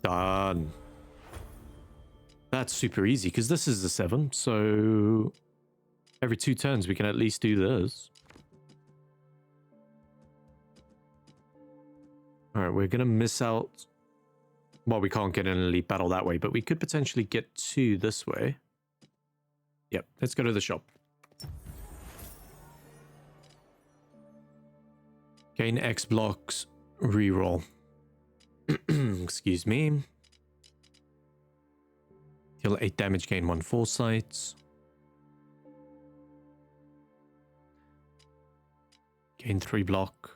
S1: Done. That's super easy, because this is a 7, so every 2 turns we can at least do this. Alright, we're going to miss out. Well, we can't get an elite battle that way, but we could potentially get 2 this way. Yep, let's go to the shop. Gain X blocks, reroll. Excuse me. Deal 8 damage, gain 1 foresight. Gain 3 block.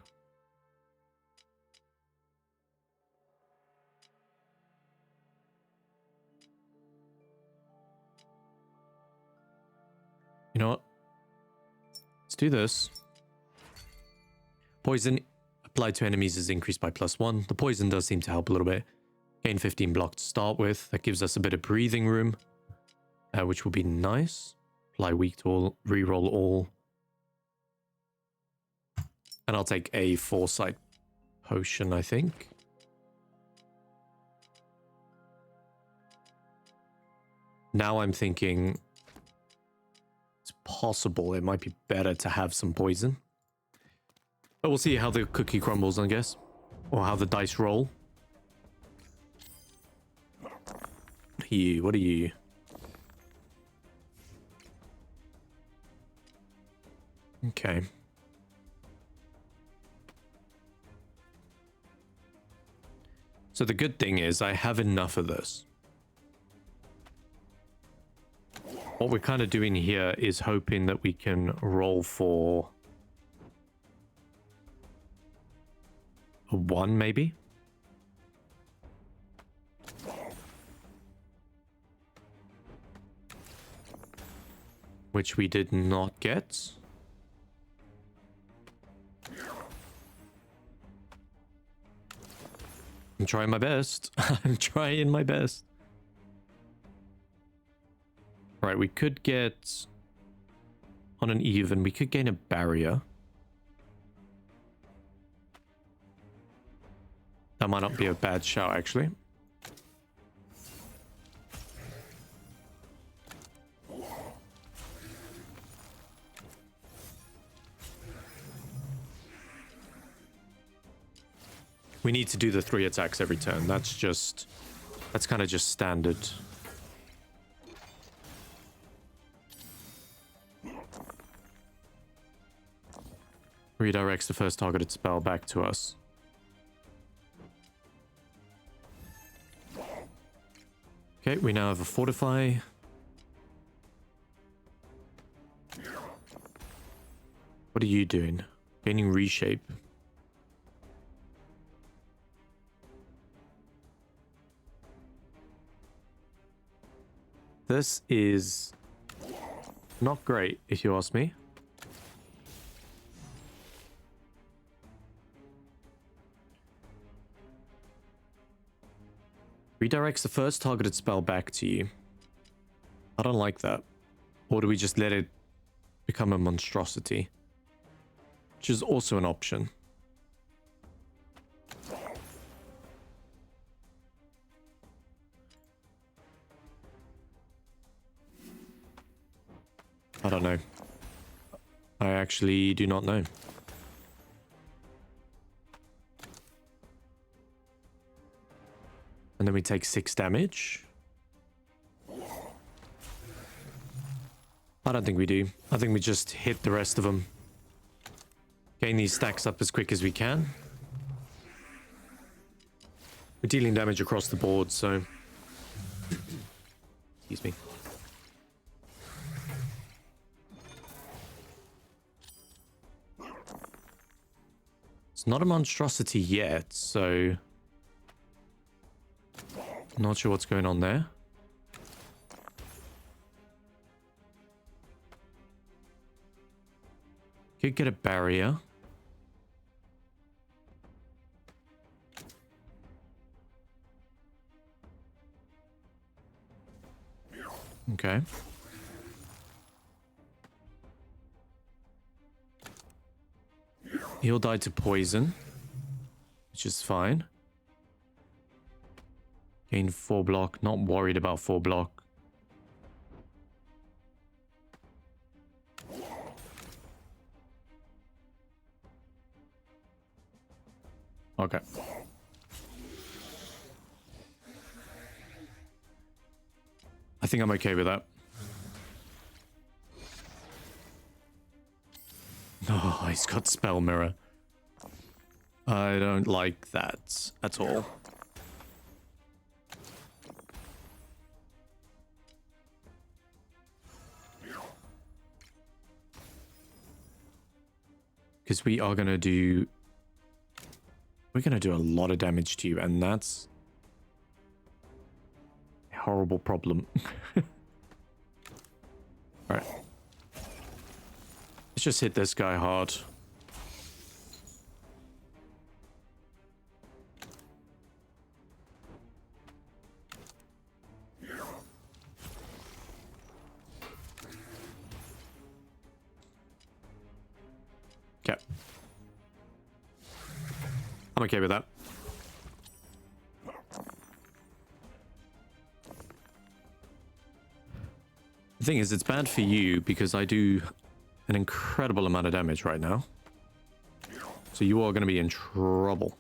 S1: You know what? Let's do this. Poison applied to enemies is increased by +1. The poison does seem to help a little bit. Gain 15 block to start with. That gives us a bit of breathing room, which will be nice. Apply weak to all, reroll all. And I'll take a foresight potion, I think. Now I'm thinking it's possible it might be better to have some poison. But we'll see how the cookie crumbles, I guess. Or how the dice roll. What are you? What are you? Okay. So the good thing is I have enough of this. What we're kind of doing here is hoping that we can roll for a 1, maybe? Which we did not get. I'm trying my best. I'm trying my best. Right, we could get on an even, we could gain a barrier. That might not be a bad shout, actually. We need to do the 3 attacks every turn. That's kind of just standard. Redirects the first targeted spell back to us. Okay, we now have a fortify. What are you doing? Gaining reshape. This is not great, if you ask me. Redirects the first targeted spell back to you. I don't like that. Or do we just let it become a monstrosity? Which is also an option. I don't know. I actually do not know. And then we take 6 damage. I don't think we do. I think we just hit the rest of them. Gain these stacks up as quick as we can. We're dealing damage across the board, so... Excuse me. It's not a monstrosity yet, so... Not sure what's going on there. Could get a barrier. Okay. He'll die to poison, which is fine. Gain 4 block. Not worried about 4 block. Okay. I think I'm okay with that. Oh, he's got Spell Mirror. I don't like that at all. Because we're gonna do a lot of damage to you, and that's a horrible problem. Alright. Let's just hit this guy hard. I'm okay with that. The thing is, it's bad for you because I do an incredible amount of damage right now. So you are going to be in trouble.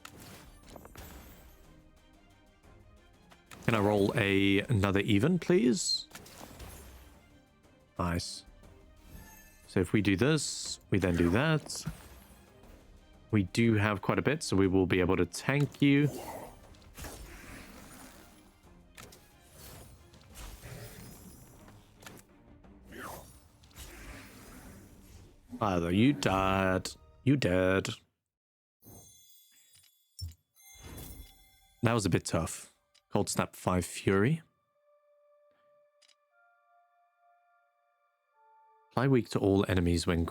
S1: Can I roll another even, please? Nice. So if we do this, we then do that. We do have quite a bit, so we will be able to tank you. Either you died. You dead. That was a bit tough. Cold Snap 5 Fury. Apply weak to all enemies when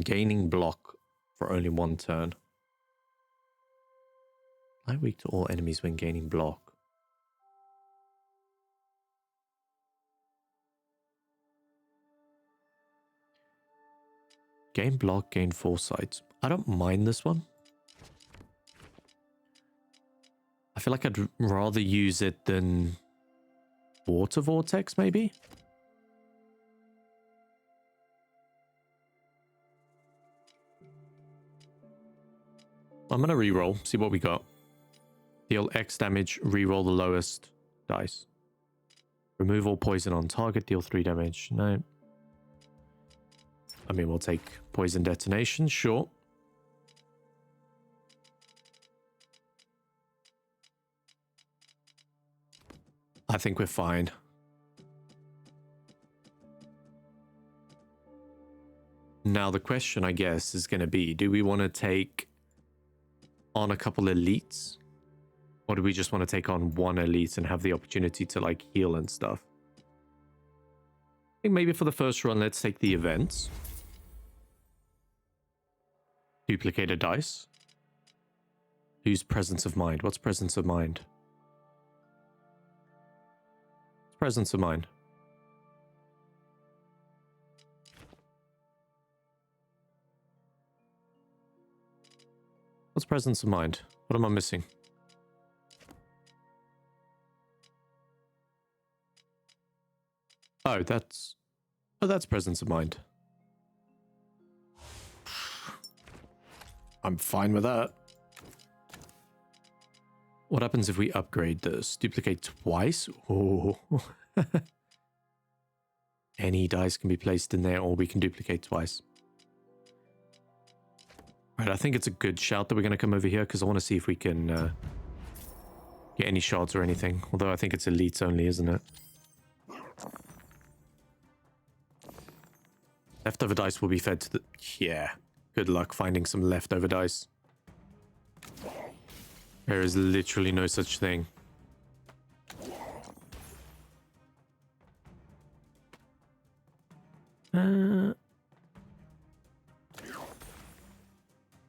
S1: gaining block for only one turn. Apply weak to all enemies when gaining block. Gain block, gain foresight. I don't mind this one. I feel like I'd rather use it than Water Vortex, maybe? I'm going to reroll, see what we got. Deal X damage, reroll the lowest dice. Remove all poison on target, deal 3 damage. No. I mean, we'll take poison detonation, sure. I think we're fine. Now the question, I guess, is going to be, do we want to take on a couple elites? Or do we just want to take on one elite and have the opportunity to, like, heal and stuff? I think maybe for the first run, let's take the events. Duplicate a dice. Use presence of mind. What's presence of mind? Presence of mind. What's presence of mind? What am I missing? Oh, that's presence of mind. I'm fine with that. What happens if we upgrade this? Duplicate twice? Oh. Any dice can be placed in there, or we can duplicate twice. Right, I think it's a good shout that we're going to come over here, because I want to see if we can get any shards or anything. Although I think it's elites only, isn't it? Leftover dice will be fed to the... Yeah. Good luck finding some leftover dice. There is literally no such thing.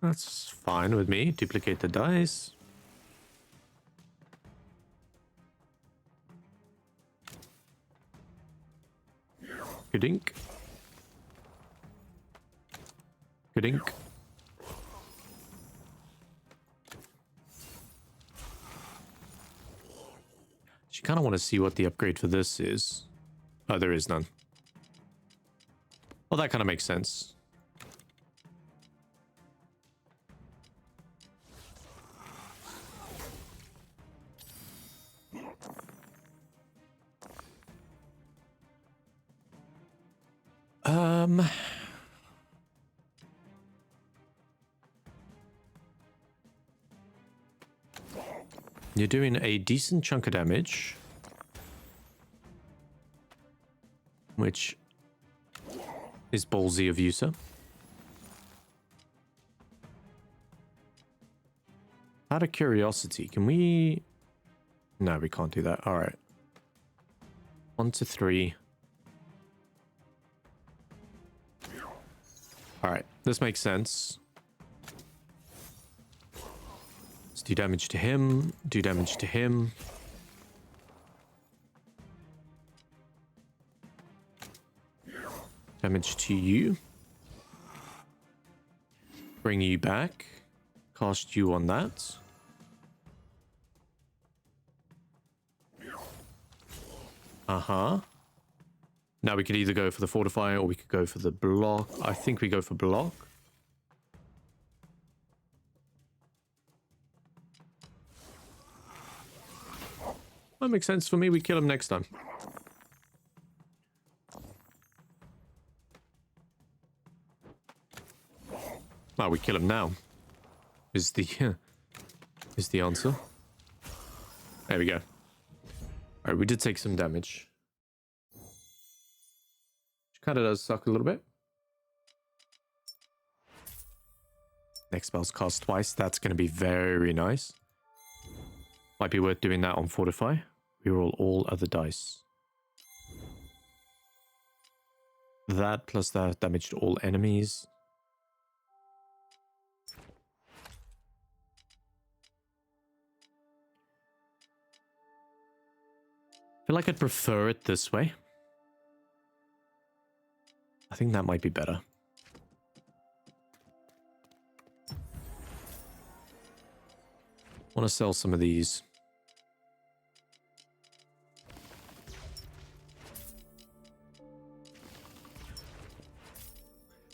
S1: That's fine with me. Duplicate the dice. Good ink. Good ink. You kind of want to see what the upgrade for this is. Oh, there is none. Well, that kind of makes sense. You're doing a decent chunk of damage, which is ballsy of you, sir. Out of curiosity, can we... No, we can't do that. All right. 1 to 3. All right, this makes sense. Let's do damage to him, do damage to him. Damage to you. Bring you back. Cast you on that. Uh-huh. Now we could either go for the fortify or we could go for the block. I think we go for block. That makes sense for me. We kill him next time. Oh, we kill him now. Is the answer. There we go. Alright, we did take some damage. Which kind of does suck a little bit. Next spell's cast twice. That's going to be very nice. Might be worth doing that on Fortify. Reroll all other dice. That plus that damage to all enemies. I feel like I'd prefer it this way. I think that might be better. Want to sell some of these.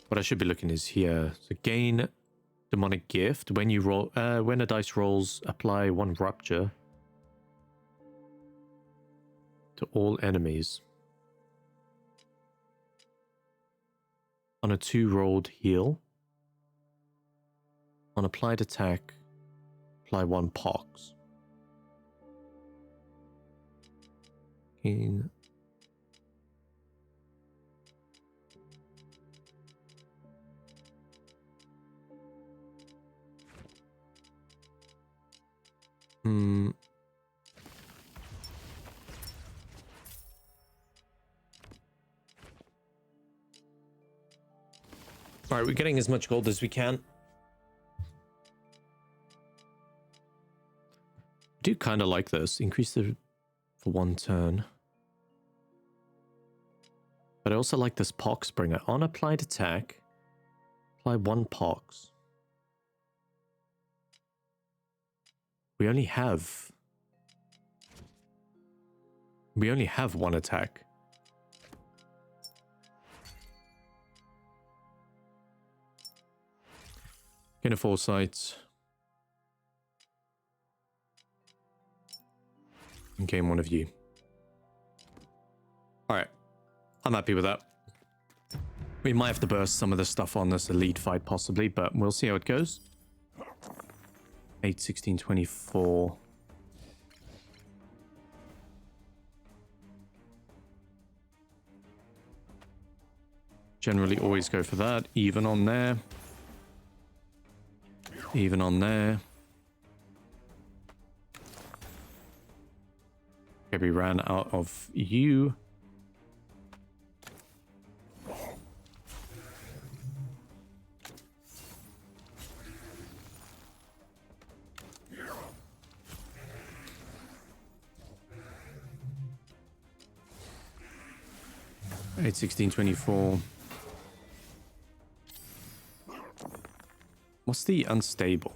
S1: What I should be looking is here. So gain demonic gift. When you roll, when a dice rolls, apply 1 rupture to all enemies. On a 2 rolled heal. On applied attack, apply 1 pox. Gain. Alright, we're getting as much gold as we can. I do kind of like this. Increase the for 1 turn. But I also like this pox bringer. On applied attack, apply 1 pox. We only have 1 attack. Gain a foresight. And gain 1 of you. Alright. I'm happy with that. We might have to burst some of the stuff on this elite fight possibly, but we'll see how it goes. 8, 16, 24. Generally always go for that. Even on there. Even on there. Okay, we ran out of you. Eight, 16, 24. What's the unstable?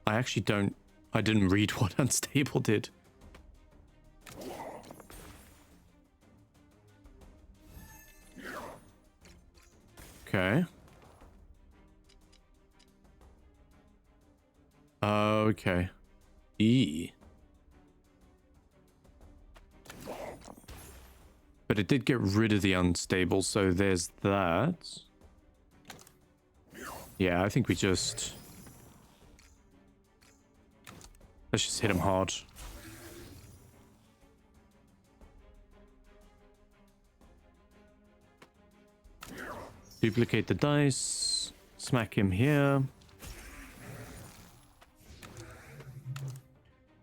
S1: I actually don't... I didn't read what unstable did. Okay. Okay. E. But it did get rid of the unstable, so there's that. Yeah, I think we just... Let's just hit him hard. Duplicate the dice. Smack him here.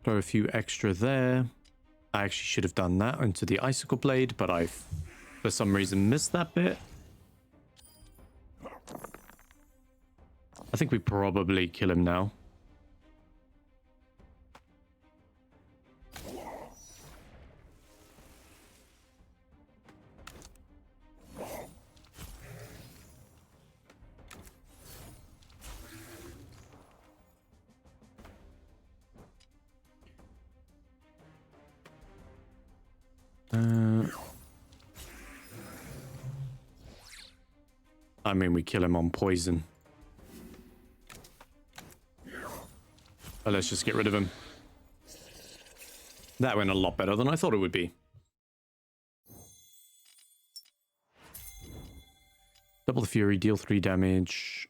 S1: Throw a few extra there. I actually should have done that into the icicle blade, but I, for some reason, missed that bit. I think we probably kill him now. I mean, we kill him on poison. But let's just get rid of him. That went a lot better than I thought it would be. Double the fury, deal 3 damage.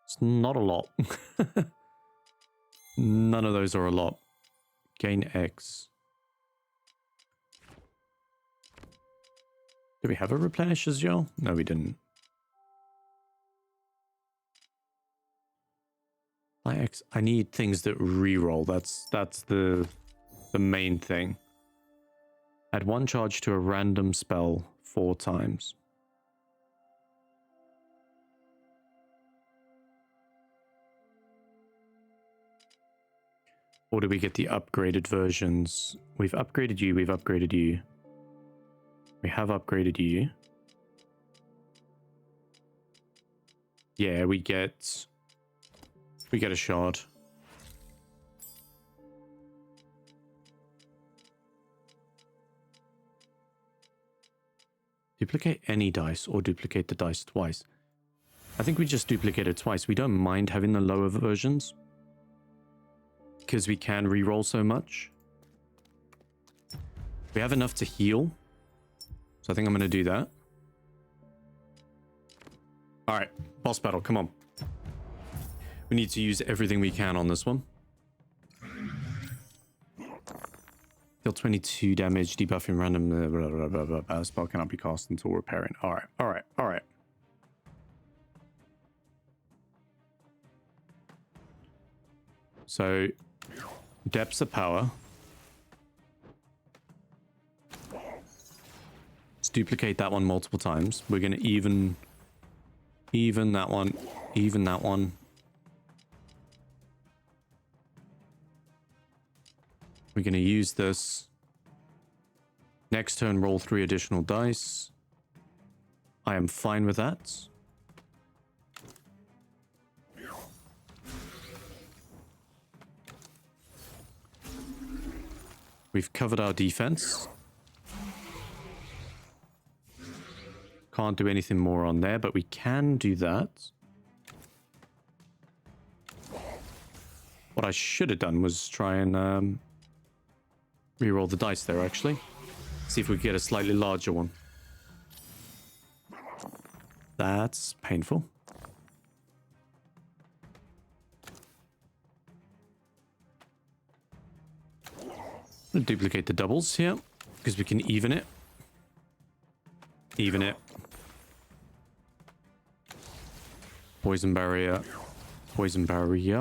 S1: It's not a lot. None of those are a lot. Gain X. Do we have a replenish as well? No, we didn't. X. I need things that reroll. That's the main thing. Add 1 charge to a random spell 4 times. Or do we get the upgraded versions? We've upgraded you, we've upgraded you. We have upgraded you. Yeah, we get a shard. Duplicate any dice or duplicate the dice twice. I think we just duplicate it twice. We don't mind having the lower versions because we can reroll so much. We have enough to heal, so I think I'm going to do that. All right, boss battle, come on. We need to use everything we can on this one. Deal 22 damage, debuffing random. Blah, blah, blah, blah, blah. Spell cannot be cast until repairing. All right, all right, all right. So, depths of power. Let's duplicate that one multiple times. We're going to even that one, even that one. We're going to use this. Next turn, roll 3 additional dice. I am fine with that. We've covered our defense. Can't do anything more on there, but we can do that. What I should have done was try and reroll the dice there, actually. See if we get a slightly larger one. That's painful. I'm going to duplicate the doubles here, because we can even it. Even it. Poison barrier. Poison barrier.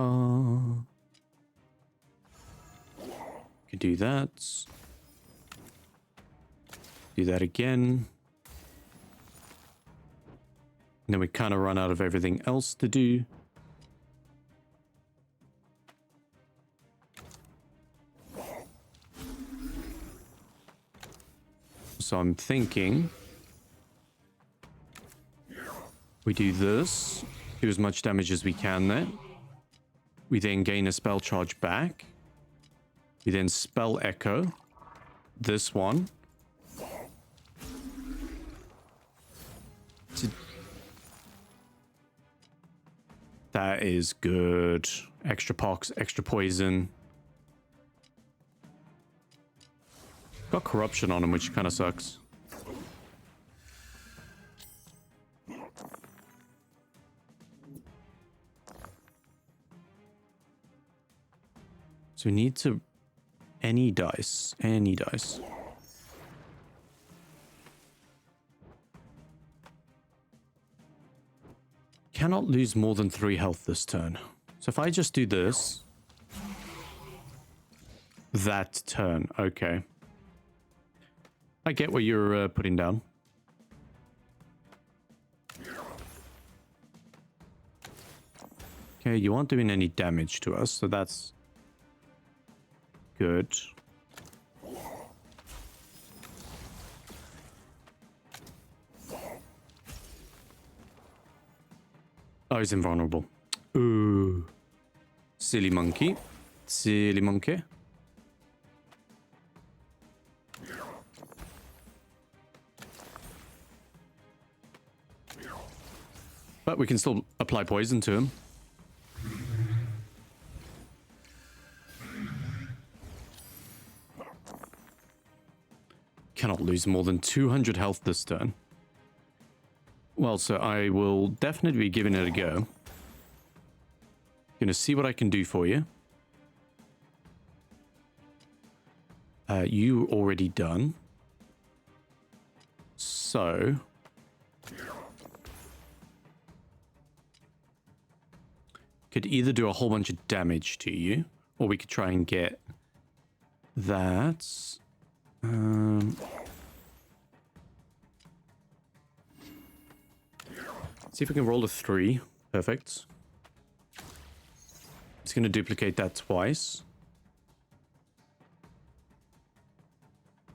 S1: Could do that. Do that again. And then we kind of run out of everything else to do. So I'm thinking we do this, do as much damage as we can there. We then gain a spell charge back. We then spell echo this one. That is good. Extra pox, extra poison. Got corruption on him, which kind of sucks. So we need to... Any dice. Any dice. Cannot lose more than 3 health this turn. So if I just do this... That turn. Okay. I get what you're putting down. Okay, you aren't doing any damage to us, so that's good. Oh, he's invulnerable. Ooh. Silly monkey. Silly monkey. But we can still apply poison to him. Cannot lose more than 200 health this turn. Well, so I will definitely be giving it a go. Gonna see what I can do for you. You already done. So... could either do a whole bunch of damage to you, or we could try and get that. See if we can roll a 3. Perfect. It's going to duplicate that twice.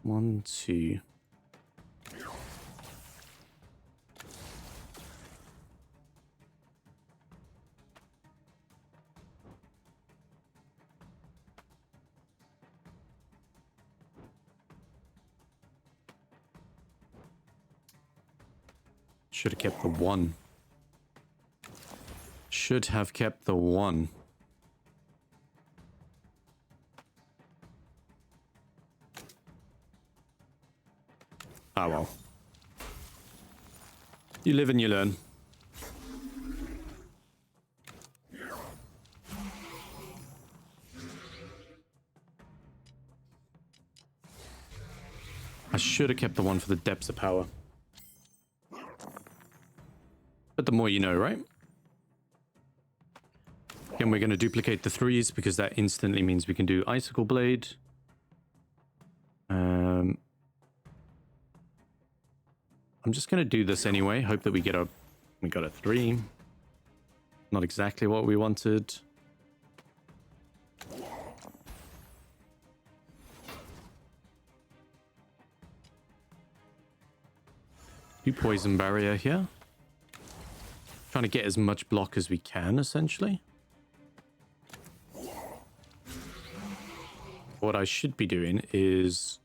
S1: 1, 2. Should have kept the 1. Should have kept the 1. Ah, well. You live and you learn. I should have kept the 1 for the depths of power. But the more you know, right? Again, we're going to duplicate the 3s because that instantly means we can do Icicle Blade. I'm just going to do this anyway. Hope that we got a 3. Not exactly what we wanted. Do poison barrier here. Trying to get as much block as we can, essentially. What I should be doing is...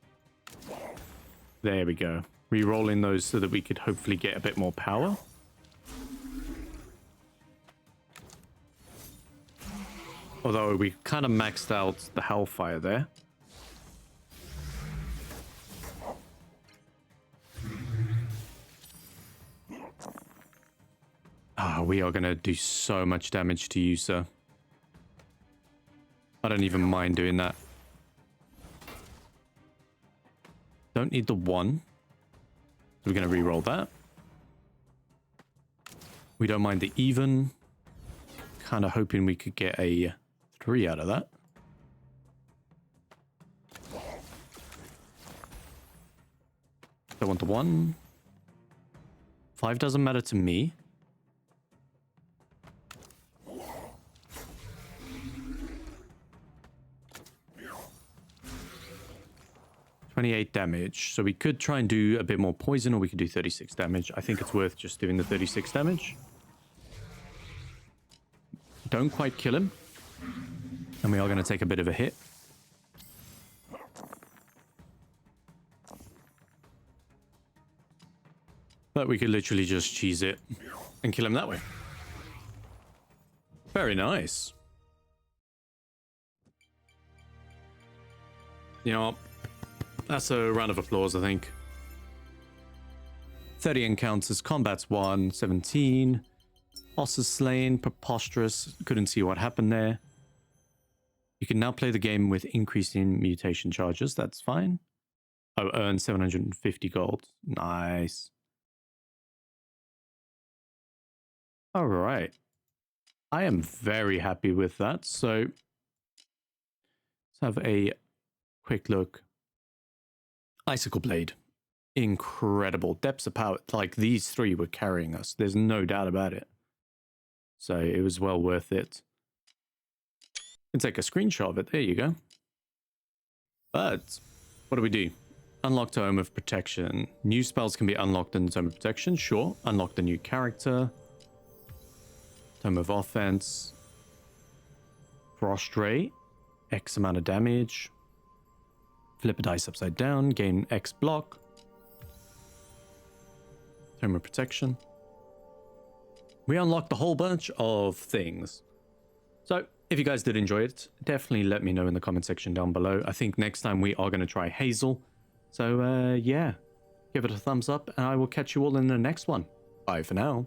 S1: there we go. Re-rolling those so that we could hopefully get a bit more power. Although we kind of maxed out the Hellfire there. We are going to do so much damage to you, sir. I don't even mind doing that. Don't need the 1. We're going to re-roll that. We don't mind the even. Kind of hoping we could get a 3 out of that. Don't want the 1. 5 doesn't matter to me. 28 damage. So we could try and do a bit more poison, or we could do 36 damage. I think it's worth just doing the 36 damage. Don't quite kill him. And we are going to take a bit of a hit. But we could literally just cheese it and kill him that way. Very nice. You know what? That's a round of applause, I think. 30 encounters, combat's 1, 17. Bosses slain, preposterous. Couldn't see what happened there. You can now play the game with increasing mutation charges. That's fine. Oh, earn 750 gold. Nice. All right. I am very happy with that. So let's have a quick look. Icicle Blade. Incredible. Depths of power. Like, these 3 were carrying us. There's no doubt about it. So it was well worth it. You can take a screenshot of it. There you go. But what do we do? Unlock Tome of Protection. New spells can be unlocked in the Tome of Protection. Sure. Unlock the new character. Tome of Offense. Prostrate. X amount of damage. Flip a dice upside down. Gain X block. Tome of Protection. we unlocked a whole bunch of things. So if you guys did enjoy it, definitely let me know in the comment section down below. I think next time we are going to try Hazel. So yeah, give it a thumbs up and I will catch you all in the next one. Bye for now.